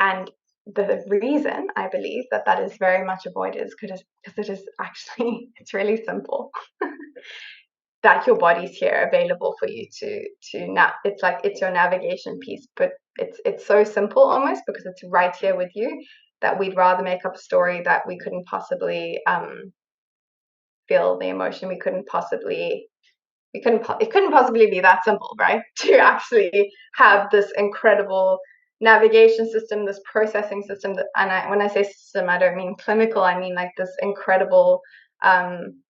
And the reason I believe that is very much avoided is because it is actually, it's really simple. That your body's here available for you it's like it's your navigation piece, but it's so simple almost because it's right here with you that we'd rather make up a story that we couldn't possibly feel the emotion. It couldn't possibly be that simple, right? To actually have this incredible navigation system, this processing system, when I say system, I don't mean clinical, I mean like this incredible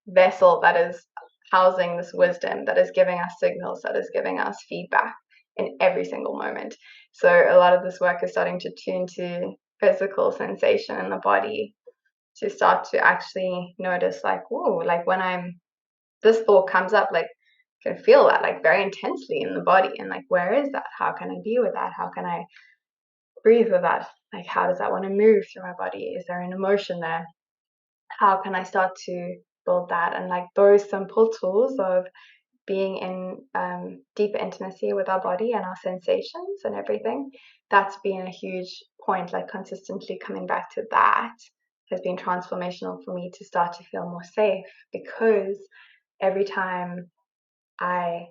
vessel that is housing this wisdom, that is giving us signals, that is giving us feedback in every single moment. So a lot of this work is starting to tune to physical sensation in the body, to start to actually notice like, whoa, like when this thought comes up, like can feel that like very intensely in the body, and like, where is that? How can I be with that? How can I breathe with that? Like, how does that want to move through my body? Is there an emotion there? How can I start to build that? And like those simple tools of being in deeper intimacy with our body and our sensations and everything, that's been a huge point. Like consistently coming back to that has been transformational for me to start to feel more safe, because every time I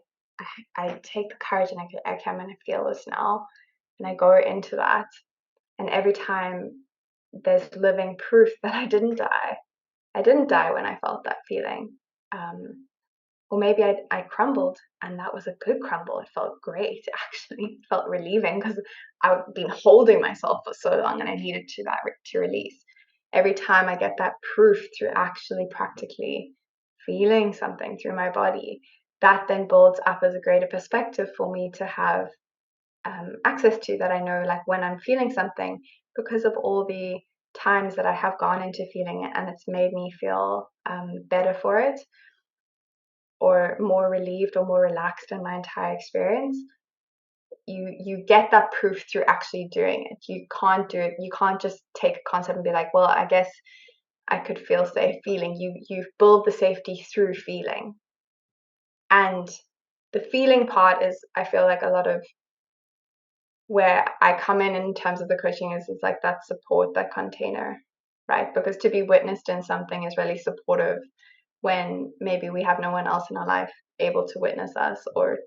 take the courage and okay, I'm going to feel this now, and I go into that, and every time there's living proof that I didn't die. I didn't die when I felt that feeling. Or maybe I crumbled, and that was a good crumble. It felt great, actually. It felt relieving because I've been holding myself for so long and I needed to release. Every time I get that proof through actually practically feeling something through my body, that then builds up as a greater perspective for me to have access to, that I know like when I'm feeling something, because of all the times that I have gone into feeling it and it's made me feel better for it, or more relieved or more relaxed in my entire experience. You get that proof through actually doing it. You can't do it. You can't just take a concept and be like, well, I guess I could feel safe feeling. You build the safety through feeling. And the feeling part is, I feel like a lot of where I come in terms of the coaching is like that support, that container, right? Because to be witnessed in something is really supportive when maybe we have no one else in our life able to witness us, or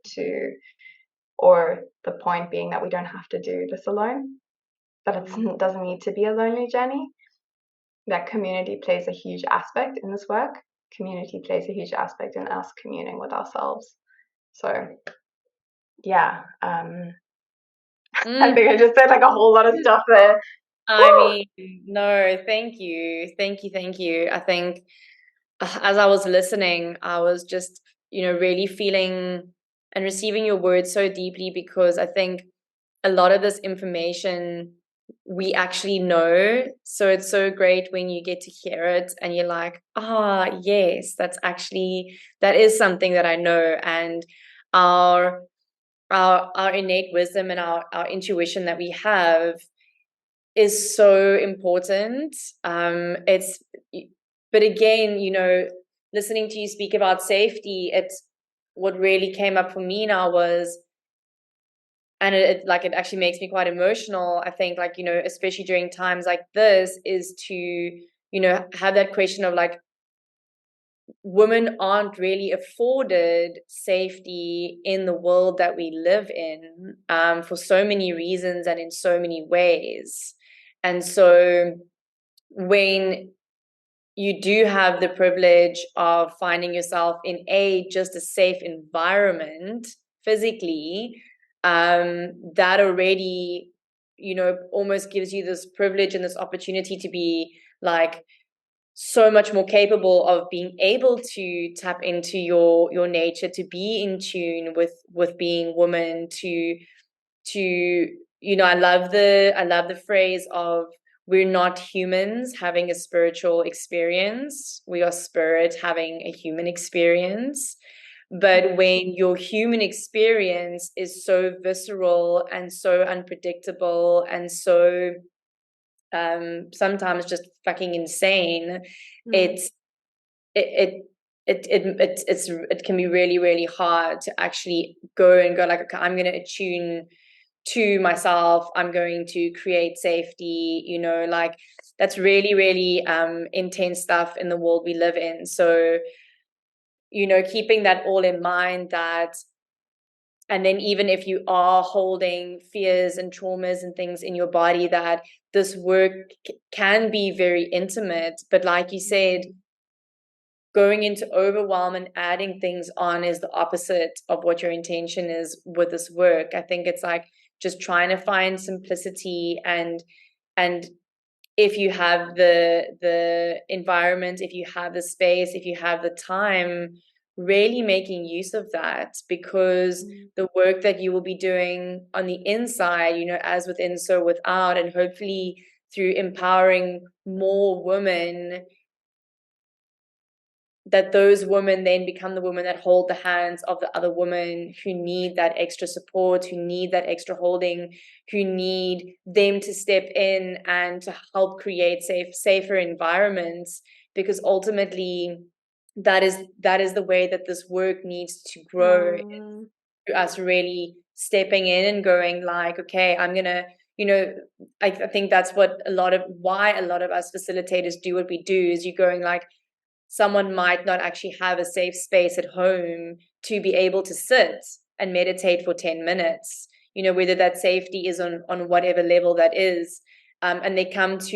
the point being that we don't have to do this alone, but it doesn't need to be a lonely journey. That community plays a huge aspect in this work. Community plays a huge aspect in us communing with ourselves. So yeah, I think I just said like a whole lot of stuff there. I mean, no, thank you. Thank you. Thank you. I think as I was listening, I was just, really feeling and receiving your words so deeply, because I think a lot of this information we actually know. So it's so great when you get to hear it and you're like, yes, that is something that I know. And our innate wisdom and our intuition that we have is so important. But again, listening to you speak about safety, what really came up for me now was and it actually makes me quite emotional. I think, like, especially during times like this, is to, have that question of like, women aren't really afforded safety in the world that we live in, for so many reasons and in so many ways. And so when you do have the privilege of finding yourself in just a safe environment physically, that already, almost gives you this privilege and this opportunity to be like so much more capable of being able to tap into your nature, to be in tune with being woman, to I love the phrase of, we're not humans having a spiritual experience, we are spirit having a human experience. But when your human experience is so visceral and so unpredictable and so sometimes just fucking insane, it's it it can be really, really hard to actually go like, okay, I'm going to attune to myself, I'm going to create safety, like, that's really, really intense stuff in the world we live in. So, keeping that all in mind, that, and then even if you are holding fears and traumas and things in your body, that this work can be very intimate, but like you said, going into overwhelm and adding things on is the opposite of what your intention is with this work. I think it's like just trying to find simplicity, and if you have the environment, if you have the space, if you have the time, really making use of that, because the work that you will be doing on the inside, as within so without, and hopefully through empowering more women, that those women then become the women that hold the hands of the other women who need that extra support, who need that extra holding, who need them to step in and to help create safer environments. Because ultimately, that is the way that this work needs to grow. Us really stepping in and going like, okay, I'm gonna, I think that's why a lot of us facilitators do what we do, is you going like, someone might not actually have a safe space at home to be able to sit and meditate for 10 minutes, whether that safety is on whatever level that is. And they come to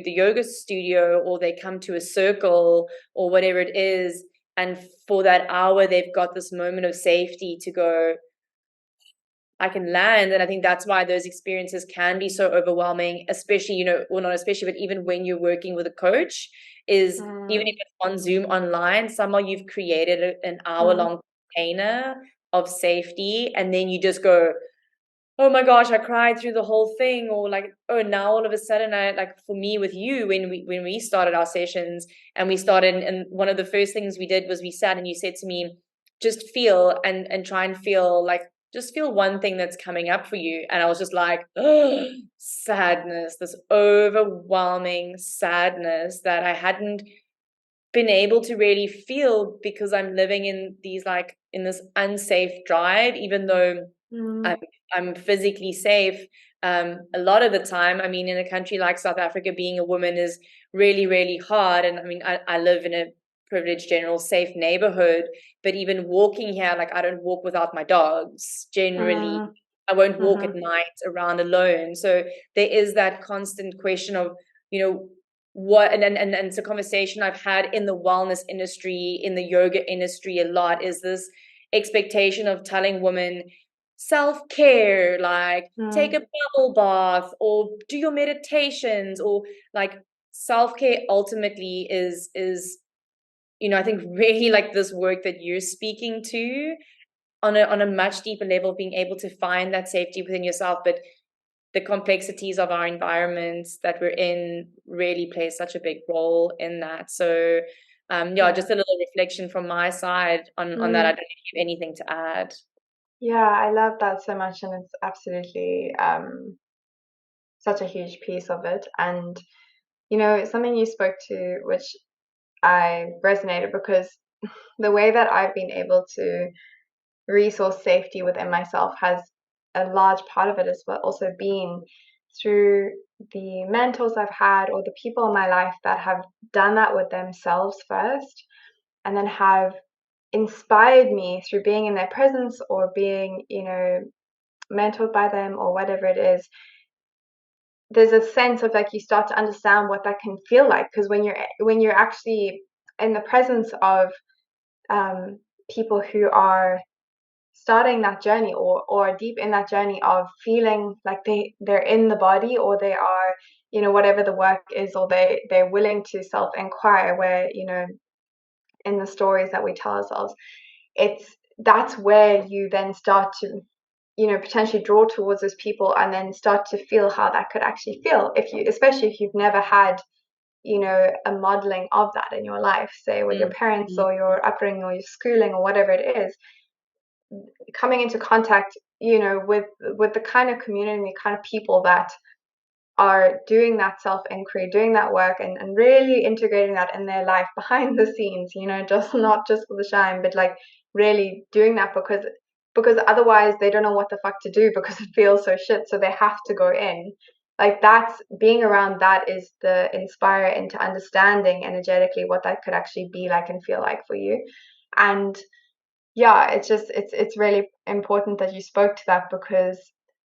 the yoga studio, or they come to a circle, or whatever it is. And for that hour, they've got this moment of safety to go, I can land. And I think that's why those experiences can be so overwhelming, especially, well, not especially, but even when you're working with a coach, is even if it's on Zoom online, somehow you've created an hour-long container of safety, and then you just go, oh my gosh, I cried through the whole thing, or like, oh, now all of a sudden, like, for me with you, when we started our sessions, and one of the first things we did was we sat and you said to me, just feel and try and feel like, just feel one thing that's coming up for you. And I was just like, oh, sadness, this overwhelming sadness that I hadn't been able to really feel, because I'm living in this unsafe drive, even though I'm physically safe. A lot of the time, I mean, in a country like South Africa, being a woman is really, really hard. And I mean, I live in a privileged, general, safe neighborhood, but even walking here, like, I don't walk without my dogs generally. I won't walk at night around alone. So there is that constant question of, what, and it's a conversation I've had in the wellness industry, in the yoga industry a lot, is this expectation of telling women self-care, like take a bubble bath or do your meditations, or like, self-care ultimately is I think really like this work that you're speaking to on a much deeper level, being able to find that safety within yourself. But the complexities of our environments that we're in really play such a big role in that. So just a little reflection from my side on that. I don't know if you have anything to add. Yeah, I love that so much, and it's absolutely such a huge piece of it. And something you spoke to, which I resonated, because the way that I've been able to resource safety within myself has a large part of it has also been through the mentors I've had or the people in my life that have done that with themselves first, and then have inspired me through being in their presence or being, mentored by them or whatever it is. There's a sense of like you start to understand what that can feel like, because when you're actually in the presence of people who are starting that journey or deep in that journey of feeling like they're in the body, or they are, whatever the work is, or they're willing to self-inquire, where, in the stories that we tell ourselves, that's where you then start to, potentially draw towards those people and then start to feel how that could actually feel, especially if you've never had, a modeling of that in your life, say with your parents or your upbringing or your schooling or whatever it is. Coming into contact, with the kind of community, the kind of people that are doing that self-inquiry, doing that work, and really integrating that in their life behind the scenes, just not just for the shine, but like really doing that because otherwise they don't know what the fuck to do, because it feels so shit, so they have to go in. Like, that's being around that is the inspire into understanding energetically what that could actually be like and feel like for you. And yeah, it's really important that you spoke to that, because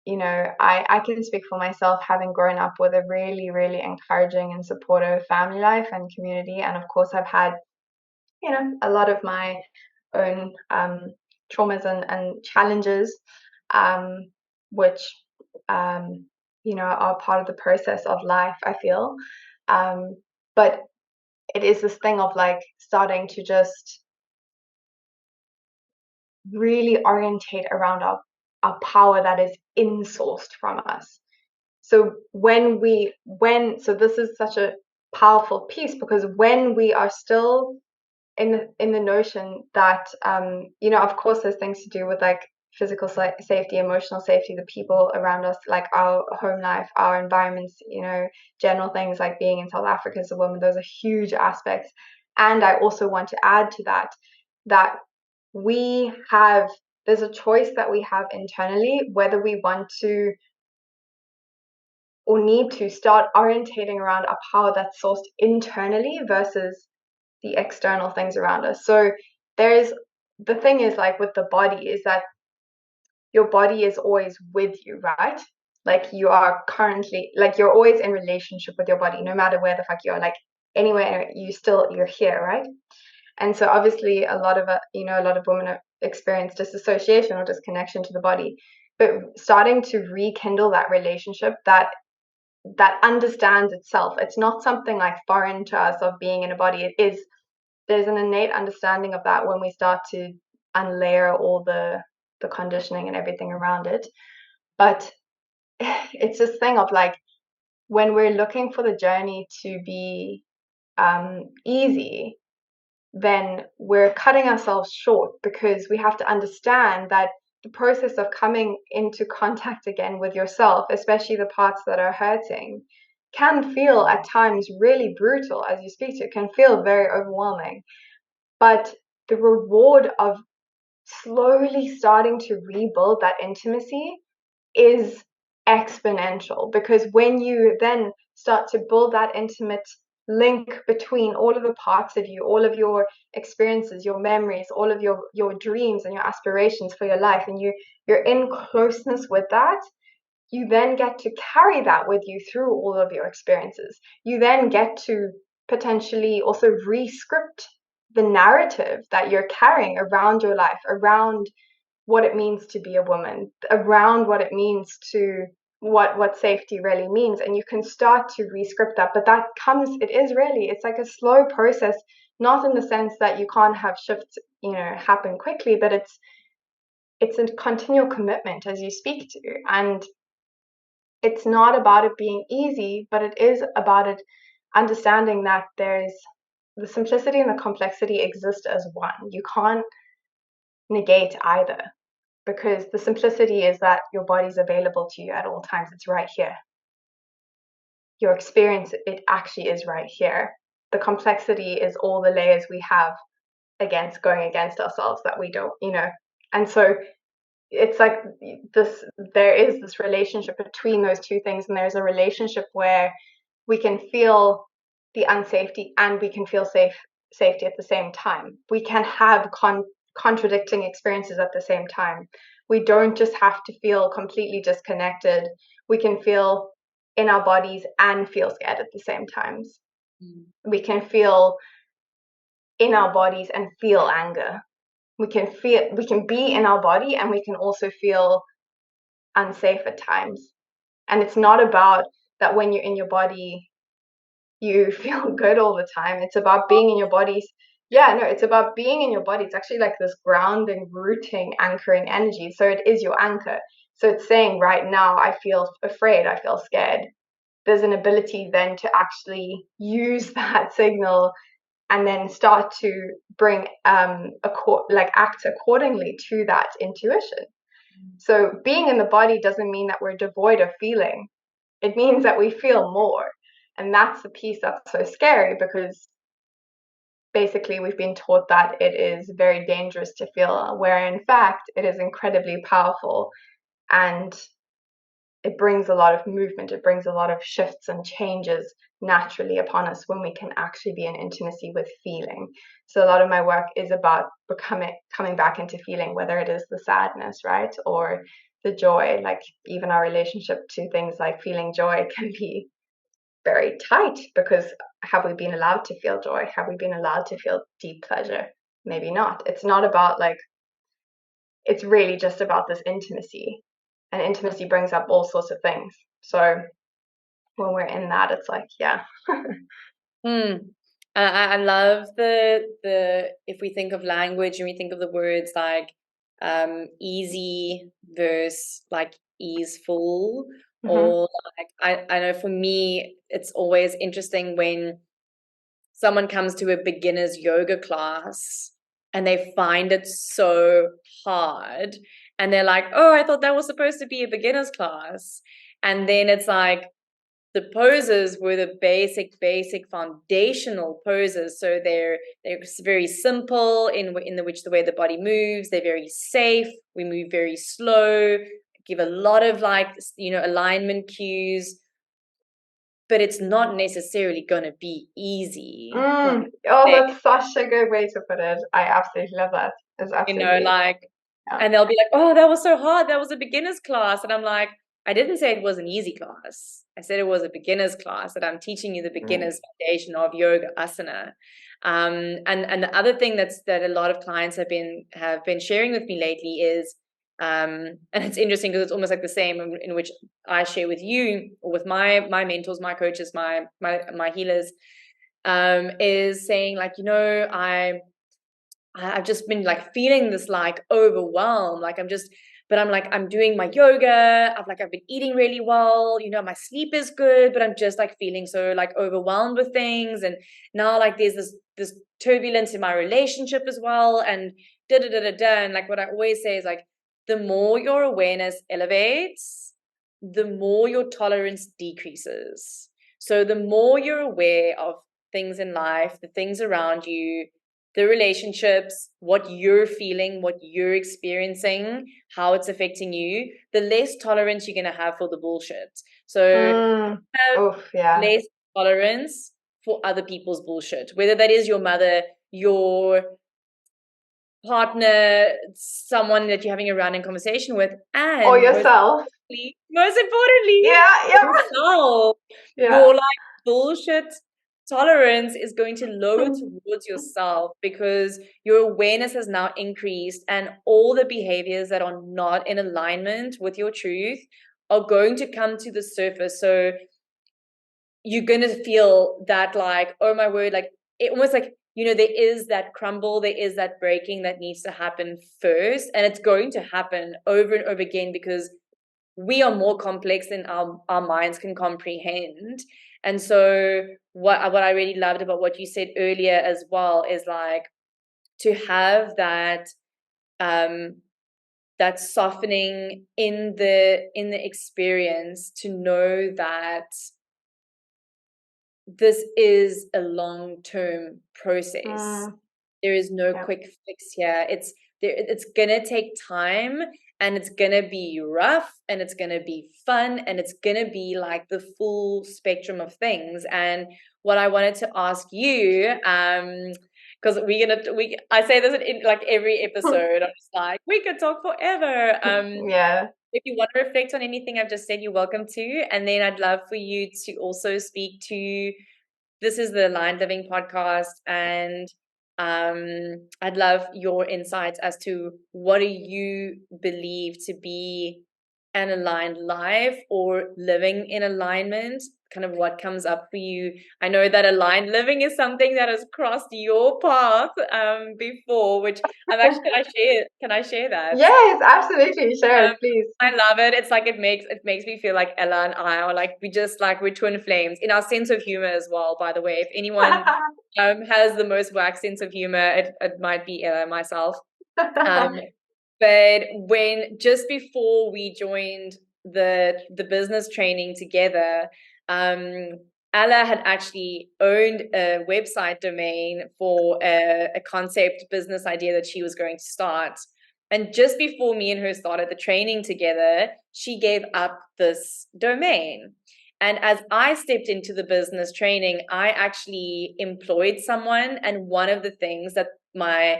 I can speak for myself, having grown up with a really, really encouraging and supportive family life and community. And of course, I've had, a lot of my own traumas and challenges, which, are part of the process of life, I feel. But it is this thing of like starting to just really orientate around our power that is insourced from us. So so this is such a powerful piece, because when we are still in the notion that, of course there's things to do with like physical safety, emotional safety, the people around us, like our home life, our environments, general things like being in South Africa as a woman, those are huge aspects. And I also want to add to that there's a choice that we have internally, whether we want to or need to start orientating around a power that's sourced internally versus the external things around us. So the thing is, like with the body, is that your body is always with you, right? Like you are currently, like you're always in relationship with your body, no matter where the fuck you are, like anywhere you're here, right? And so obviously a lot of women experience disassociation or disconnection to the body, but starting to rekindle that relationship that understands itself. It's not something like foreign to us of being in a body. There's an innate understanding of that when we start to unlayer all the conditioning and everything around it. But it's this thing of like, when we're looking for the journey to be easy, then we're cutting ourselves short, because we have to understand that the process of coming into contact again with yourself, especially the parts that are hurting, can feel at times really brutal as you speak to. It can feel very overwhelming. But the reward of slowly starting to rebuild that intimacy is exponential, because when you then start to build that intimate link between all of the parts of you, all of your experiences, your memories, all of your dreams and your aspirations for your life, and you're in closeness with that, you then get to carry that with you through all of your experiences. You then get to potentially also re-script the narrative that you're carrying around your life, around what it means to be a woman, around what it means to what safety really means. And you can start to re-script that. But it's like a slow process, not in the sense that you can't have shifts, happen quickly, but it's a continual commitment as you speak to. And it's not about it being easy, but it is about it understanding that there's the simplicity and the complexity exist as one. You can't negate either, because the simplicity is that your body's available to you at all times. It's right here. Your experience, it actually is right here. The complexity is all the layers we have going against ourselves that we don't, And so it's like this, there is this relationship between those two things, and there's a relationship where we can feel the unsafety and we can feel safety at the same time. We can have contradicting experiences at the same time. We don't just have to feel completely disconnected. We can feel in our bodies and feel scared at the same times. We can feel in our bodies and feel anger. We can be in our body, and we can also feel unsafe at times. And it's not about that when you're in your body you feel good all the time. It's about being in your body. Yeah, no, it's about being in your body. It's actually like this grounding, rooting, anchoring energy. So it is your anchor. So it's saying right now, I feel afraid, I feel scared. There's an ability then to actually use that signal and then start to bring act accordingly to that intuition. So being in the body doesn't mean that we're devoid of feeling. It means that we feel more. And that's the piece that's so scary, because basically we've been taught that it is very dangerous to feel, where in fact it is incredibly powerful, and it brings a lot of movement, it brings a lot of shifts and changes naturally upon us when we can actually be in intimacy with feeling. So a lot of my work is about coming back into feeling, whether it is the sadness, right, or the joy. Like even our relationship to things like feeling joy can be very tight, because have we been allowed to feel joy? Have we been allowed to feel deep pleasure? Maybe not. It's not about it's really just about this intimacy, and intimacy brings up all sorts of things. So when we're in that, it's like, yeah. I love the if we think of language and we think of the words like easy versus like easeful, or like I know for me it's always interesting when someone comes to a beginner's yoga class and they find it so hard and they're like, oh, I thought that was supposed to be a beginner's class. And then it's like the poses were the basic foundational poses. So they're very simple in the way the body moves. They're very safe. We move very slow, give a lot of alignment cues, but it's not necessarily going to be easy. Oh, that's such a good way to put it. I absolutely love that. It's absolutely, and they'll be like, oh, that was so hard. That was a beginner's class. And I'm like, I didn't say it was an easy class. I said it was a beginner's class, that I'm teaching you the beginner's foundation of yoga asana. And the other thing that a lot of clients have been sharing with me lately is, and it's interesting because it's almost like the same in which I share with you or with my mentors, my coaches, my healers, is saying like, I've just been like feeling this like overwhelm, like I'm doing my yoga. I've been eating really well, my sleep is good, but I'm just like feeling so like overwhelmed with things. And now like there's this turbulence in my relationship as well. And And like what I always say is like, the more your awareness elevates, the more your tolerance decreases. So the more you're aware of things in life, the things around you, the relationships, what you're feeling, what you're experiencing, how it's affecting you, the less tolerance you're going to have for the bullshit. So less tolerance for other people's bullshit, whether that is your mother, your partner, someone that you're having a random conversation with, and or yourself. Most importantly, yourself. Your like bullshit tolerance is going to lower towards yourself, because your awareness has now increased, and all the behaviors that are not in alignment with your truth are going to come to the surface. So you're going to feel that like, oh my word, like it almost like, there is that crumble, there is that breaking that needs to happen first. And it's going to happen over and over again, because we are more complex than our minds can comprehend. And so what I really loved about what you said earlier as well is like to have that that softening in the experience, to know that this is a long-term process. There is no quick fix here. It's gonna take time, and it's gonna be rough, and it's gonna be fun, and it's gonna be like the full spectrum of things. And what I wanted to ask you, because I say this in like every episode, I'm just like, we could talk forever. Yeah. If you want to reflect on anything I've just said, you're welcome to. And then I'd love for you to also speak to, this is the Aligned Living podcast, and I'd love your insights as to what do you believe to be an aligned life or living in alignment, kind of what comes up for you. I know that aligned living is something that has crossed your path before, which I'm actually, can I share that? Yes, absolutely. Share, please. I love it. It's like it makes me feel like Ella and I are like we're twin flames in our sense of humor as well. By the way, if anyone has the most whack sense of humor, it might be Ella and myself. But when just before we joined the business training together, Ella had actually owned a website domain for a concept business idea that she was going to start. And just before me and her started the training together, she gave up this domain. And as I stepped into the business training, I actually employed someone. And one of the things that my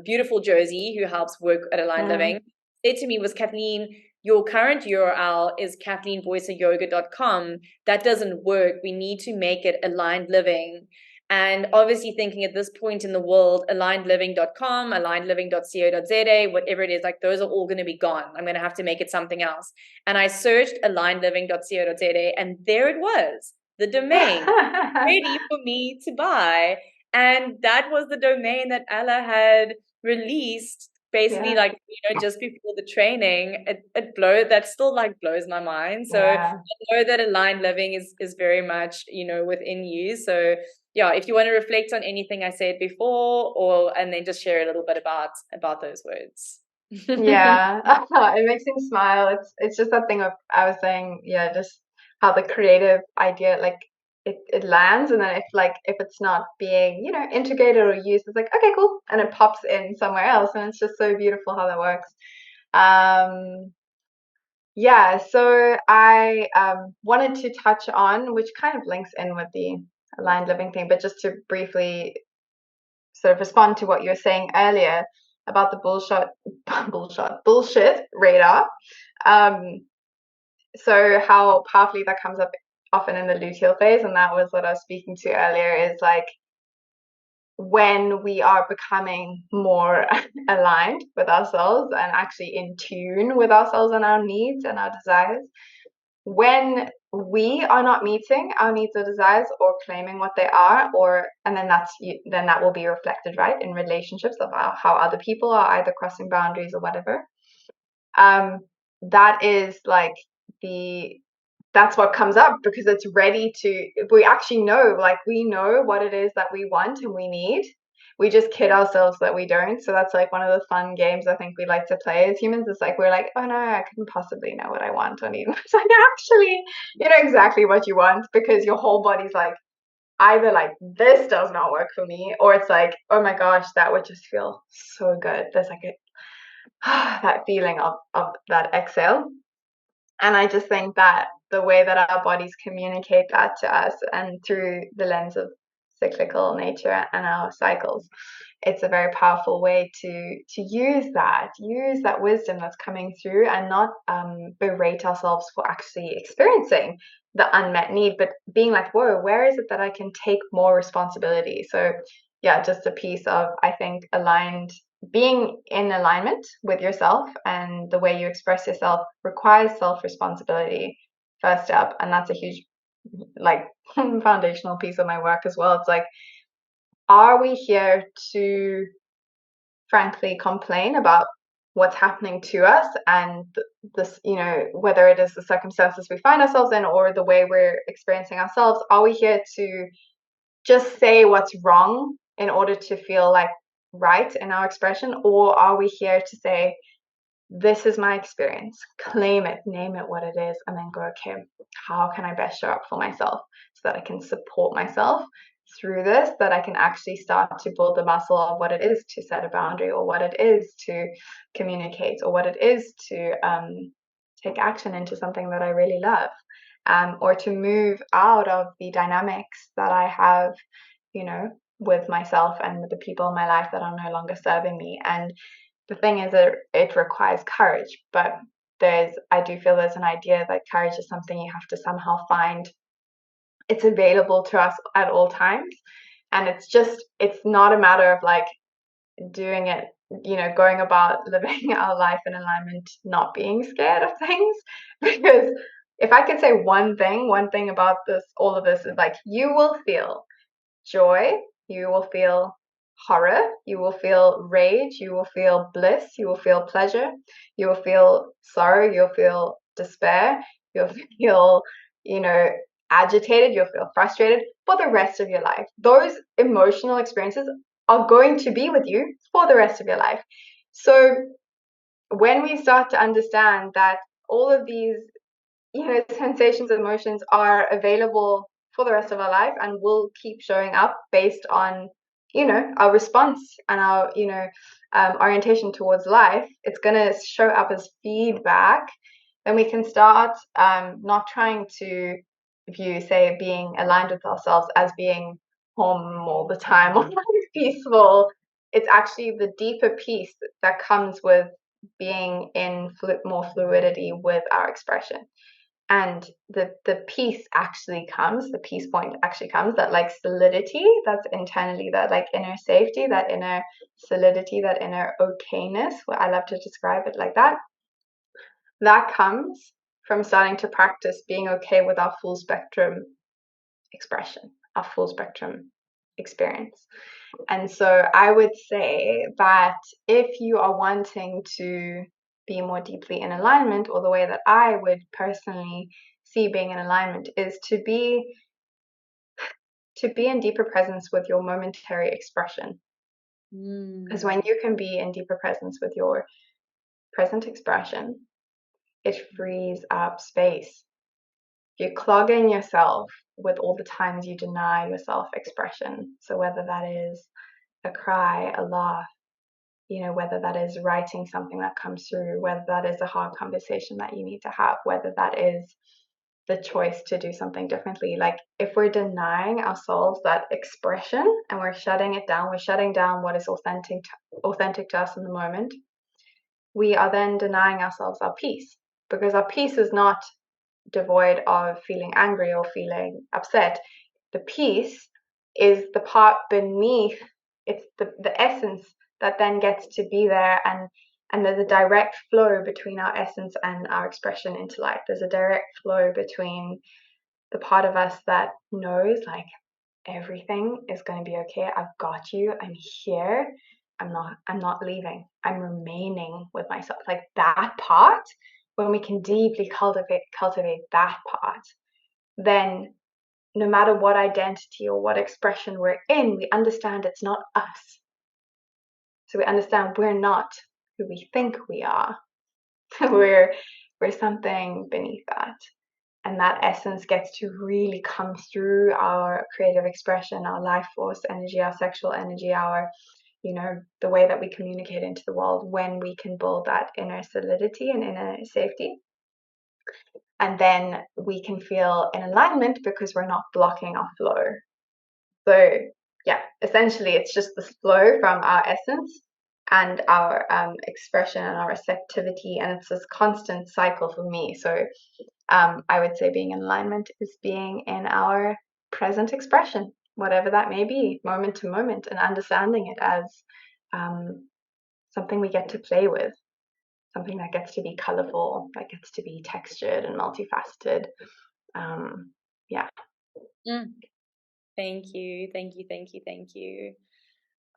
beautiful Josie, who helps work at Aligned Living, said to me was, Kathleen, your current URL is kathleenboyceryoga.com. That doesn't work. We need to make it Aligned Living. And obviously thinking at this point in the world, alignedliving.com, alignedliving.co.za, whatever it is, like those are all going to be gone. I'm going to have to make it something else. And I searched alignedliving.co.za, and there it was, the domain ready for me to buy. And that was the domain that Ella had released basically, like, just before the training. That still like blows my mind. So I know that Aligned Living is very much, within you. So yeah, if you want to reflect on anything I said before, and then just share a little bit about those words. Yeah, it makes me smile. It's just that thing of I was saying, just how the creative idea, like it lands, and then if it's not being integrated or used, it's like, okay, cool, and it pops in somewhere else, and it's just so beautiful how that works. Yeah, so I wanted to touch on, which kind of links in with the aligned living thing, but just to briefly sort of respond to what you were saying earlier about the bullshit radar. So how powerfully that comes up often in the luteal phase, and that was what I was speaking to earlier, is like when we are becoming more aligned with ourselves and actually in tune with ourselves and our needs and our desires, when we are not meeting our needs or desires or claiming what they are, and then that will be reflected, right, in relationships of how other people are either crossing boundaries or whatever. That is like that's what comes up, because it's ready to, we actually know, like we know what it is that we want and we need. We just kid ourselves that we don't. So that's like one of the fun games I think we like to play as humans. It's like, we're like, oh no, I couldn't possibly know what I want or need. It's like, actually, you know exactly what you want, because your whole body's like, either like, this does not work for me, or it's like, oh my gosh, that would just feel so good. There's like that feeling of that exhale. And I just think that the way that our bodies communicate that to us, and through the lens of cyclical nature and our cycles, it's a very powerful way to use that wisdom that's coming through, and not berate ourselves for actually experiencing the unmet need, but being like, whoa, where is it that I can take more responsibility? So yeah, just a piece of, I think, being in alignment with yourself, and the way you express yourself requires self-responsibility first up. And that's a huge, like, foundational piece of my work as well. It's like, are we here to frankly complain about what's happening to us, and this, whether it is the circumstances we find ourselves in or the way we're experiencing ourselves? Are we here to just say what's wrong in order to feel like right in our expression? Or are we here to say, this is my experience, claim it, name it what it is, and then go, okay, how can I best show up for myself so that I can support myself through this that I can actually start to build the muscle of what it is to set a boundary, or what it is to communicate, or what it is to take action into something that I really love, or to move out of the dynamics that I have, with myself and with the people in my life that are no longer serving me. And the thing is that it requires courage, but I do feel there's an idea that courage is something you have to somehow find. It's available to us at all times, and it's not a matter of like doing it, going about living our life in alignment, not being scared of things. Because if I could say one thing about all of this is like, you will feel joy, you will feel horror, you will feel rage, you will feel bliss, you will feel pleasure, you will feel sorrow, you'll feel despair, you'll feel, agitated, you'll feel frustrated for the rest of your life. Those emotional experiences are going to be with you for the rest of your life. So when we start to understand that all of these, sensations and emotions are available for the rest of our life and will keep showing up based on, our response and our, orientation towards life, it's going to show up as feedback. Then we can start not trying to view, say, being aligned with ourselves as being home all the time or peaceful. It's actually the deeper peace that comes with being in more fluidity with our expression. And the peace actually comes, the peace point actually comes, that like solidity that's internally, that like inner safety, that inner solidity, that inner okayness, what I love to describe it like that. That comes from starting to practice being okay with our full spectrum expression, our full spectrum experience. And so I would say that if you are wanting to be more deeply in alignment, or the way that I would personally see being in alignment is to be in deeper presence with your momentary expression. Because when you can be in deeper presence with your present expression, it frees up space. If you're clogging yourself with all the times you deny yourself expression, so whether that is a cry, a laugh, whether that is writing something that comes through, whether that is a hard conversation that you need to have, whether that is the choice to do something differently. Like if we're denying ourselves that expression and we're shutting it down, we're shutting down what is authentic to us in the moment, we are then denying ourselves our peace, because our peace is not devoid of feeling angry or feeling upset. The peace is the part beneath, it's the essence that then gets to be there, and there's a direct flow between our essence and our expression into life. There's a direct flow between the part of us that knows like everything is going to be okay, I've got you, I'm here, I'm not leaving, I'm remaining with myself. Like that part, when we can deeply cultivate that part, then no matter what identity or what expression we're in, we understand it's not us. So we understand we're not who we think we are. we're something beneath that. And that essence gets to really come through our creative expression, our life force energy, our sexual energy, our, the way that we communicate into the world, when we can build that inner solidity and inner safety. And then we can feel in alignment because we're not blocking our flow. So yeah, essentially it's just this flow from our essence and our expression and our receptivity, and it's this constant cycle for me. So I would say being in alignment is being in our present expression, whatever that may be, moment to moment, and understanding it as something we get to play with, something that gets to be colorful, that gets to be textured and multifaceted. Yeah. Thank you.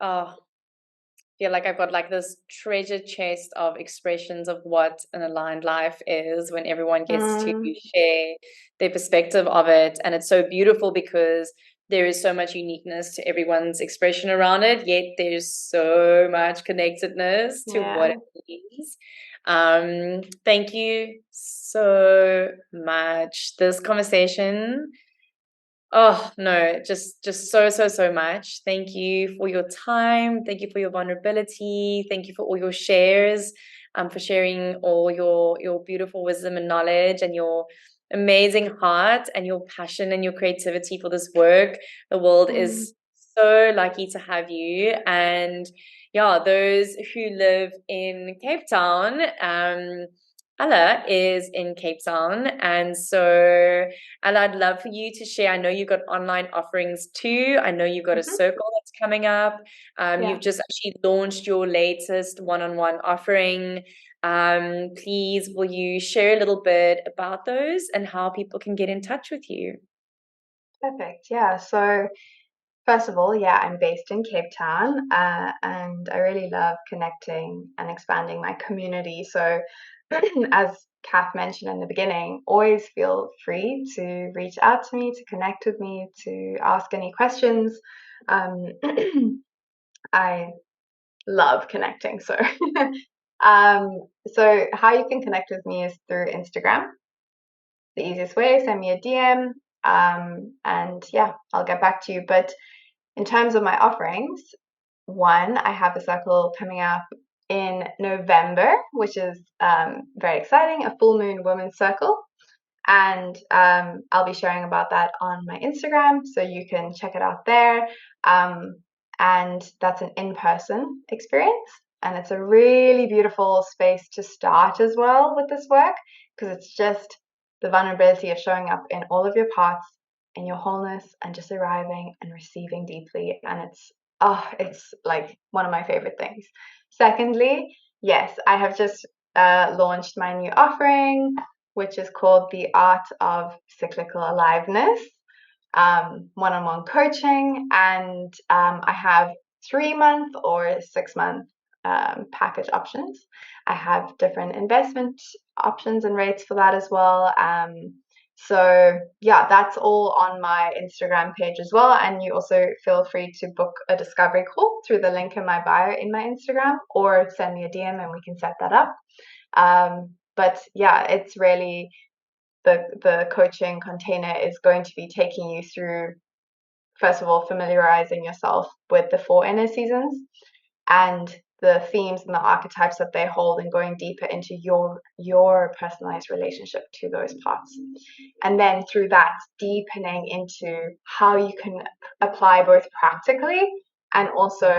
Oh, I feel like I've got like this treasure chest of expressions of what an aligned life is when everyone gets to share their perspective of it. And it's so beautiful because there is so much uniqueness to everyone's expression around it, yet there's so much connectedness to what it is. Thank you so much. This conversation, Oh no, just so much. Thank you for your time. Thank you for your vulnerability. Thank you for all your shares, for sharing all your beautiful wisdom and knowledge and your amazing heart and your passion and your creativity for this work. The world Mm. is so lucky to have you. And yeah, those who live in Cape Town, Ella is in Cape Town, and so and I'd love for you to share. I know you've got online offerings too. I know you've got a Mhm. circle that's coming up. Yeah. You've just actually launched your latest one-on-one offering. Please, will you share a little bit about those and how people can get in touch with you? Perfect. Yeah. So first of all, yeah, I'm based in Cape Town, and I really love connecting and expanding my community. So, as Kath mentioned in the beginning, always feel free to reach out to me, to connect with me, to ask any questions. Um, I love connecting. So, so how you can connect with me is through Instagram. The easiest way, send me a DM, and yeah, I'll get back to you. But in terms of my offerings, one, I have a circle coming up in November, which is very exciting, a full moon women's circle. And I'll be sharing about that on my Instagram, so you can check it out there. Um, and that's an in-person experience. And it's a really beautiful space to start as well with this work, because it's just the vulnerability of showing up in all of your parts, in your wholeness, and just arriving and receiving deeply. And it's like one of my favorite things. Secondly, yes, I have just launched my new offering, which is called The Art of Cyclical Aliveness, one-on-one coaching. And I have 3 month or 6 month package options. I have different investment options and rates for that as well. So yeah, that's all on my Instagram page as well. And you also feel free to book a discovery call through the link in my bio in my Instagram, or send me a DM and we can set that up. But yeah, it's really the coaching container is going to be taking you through, first of all, familiarizing yourself with the four inner seasons and the themes and the archetypes that they hold, and going deeper into your personalized relationship to those parts. And then through that, deepening into how you can apply both practically and also,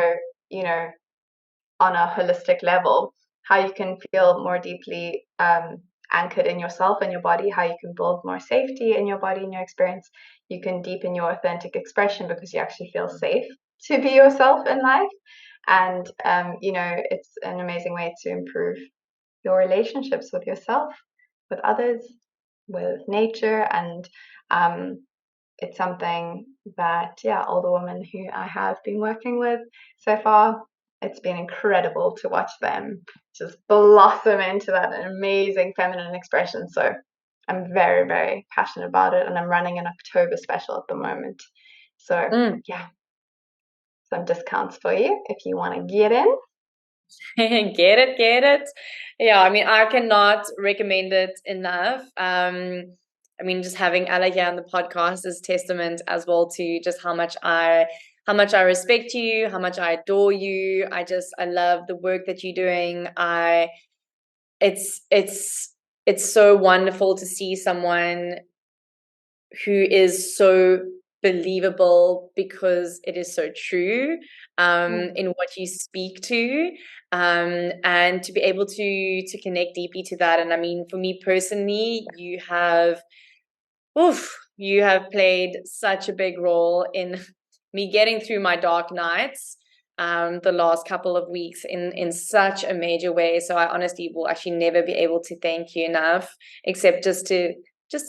you know, on a holistic level, how you can feel more deeply anchored in yourself and your body, how you can build more safety in your body and your experience. You can deepen your authentic expression because you actually feel safe to be yourself in life. And, it's an amazing way to improve your relationships with yourself, with others, with nature. And it's something that, yeah, all the women who I have been working with so far, it's been incredible to watch them just blossom into that amazing feminine expression. So I'm very, very passionate about it, and I'm running an October special at the moment. So yeah, some discounts for you if you want to get in. Get it. Yeah, I mean, I cannot recommend it enough. I mean, just having Ella here on the podcast is testament as well to just how much I respect you, how much I adore you. I love the work that you're doing. It's so wonderful to see someone who is so believable because it is so true in what you speak to, and to be able to connect deeply to that. And I mean, for me personally, you have played such a big role in me getting through my dark nights the last couple of weeks in such a major way. So I honestly will actually never be able to thank you enough, except just to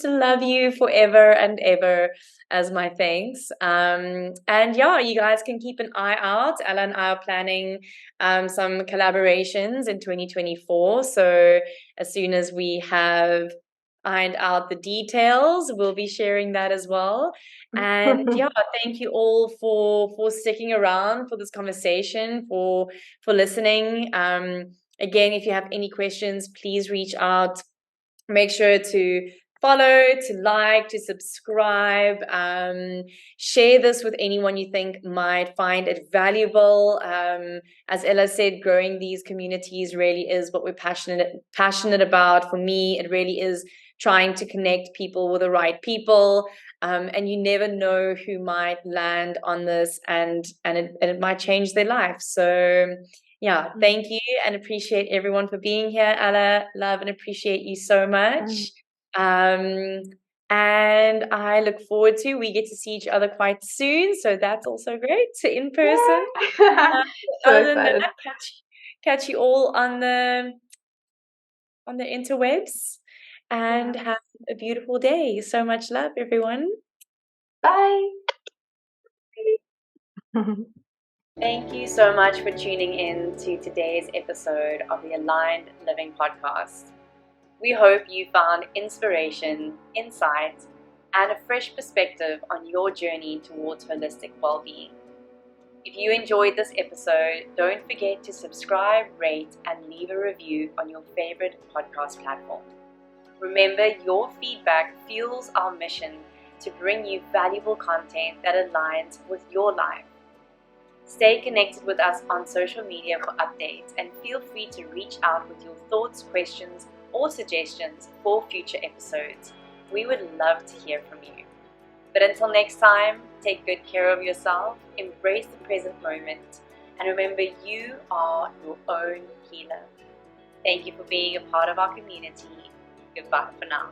love you forever and ever as my thanks. And yeah, you guys can keep an eye out. Ella and I are planning some collaborations in 2024. So as soon as we have ironed out the details, we'll be sharing that as well. And yeah, thank you all for sticking around for this conversation, for listening. Again, if you have any questions, please reach out. Make sure to follow, to like, to subscribe. Share this with anyone you think might find it valuable. As Ella said, growing these communities really is what we're passionate about. For me, it really is trying to connect people with the right people. And you never know who might land on this, and it might change their life. So yeah, thank you, and appreciate everyone for being here. Ella, love and appreciate you so much. And I look forward to, we get to see each other quite soon, so that's also great, in person. So Other than excited. that, catch you all on the interwebs, and have a beautiful day. So much love, everyone. Bye. Thank you so much for tuning in to today's episode of the Aligned Living Podcast. We hope you found inspiration, insight, and a fresh perspective on your journey towards holistic well-being. If you enjoyed this episode, don't forget to subscribe, rate, and leave a review on your favorite podcast platform. Remember, your feedback fuels our mission to bring you valuable content that aligns with your life. Stay connected with us on social media for updates, and feel free to reach out with your thoughts, questions, or suggestions for future episodes. We would love to hear from you. But until next time, take good care of yourself, embrace the present moment, and remember, you are your own healer. Thank you for being a part of our community. Goodbye for now.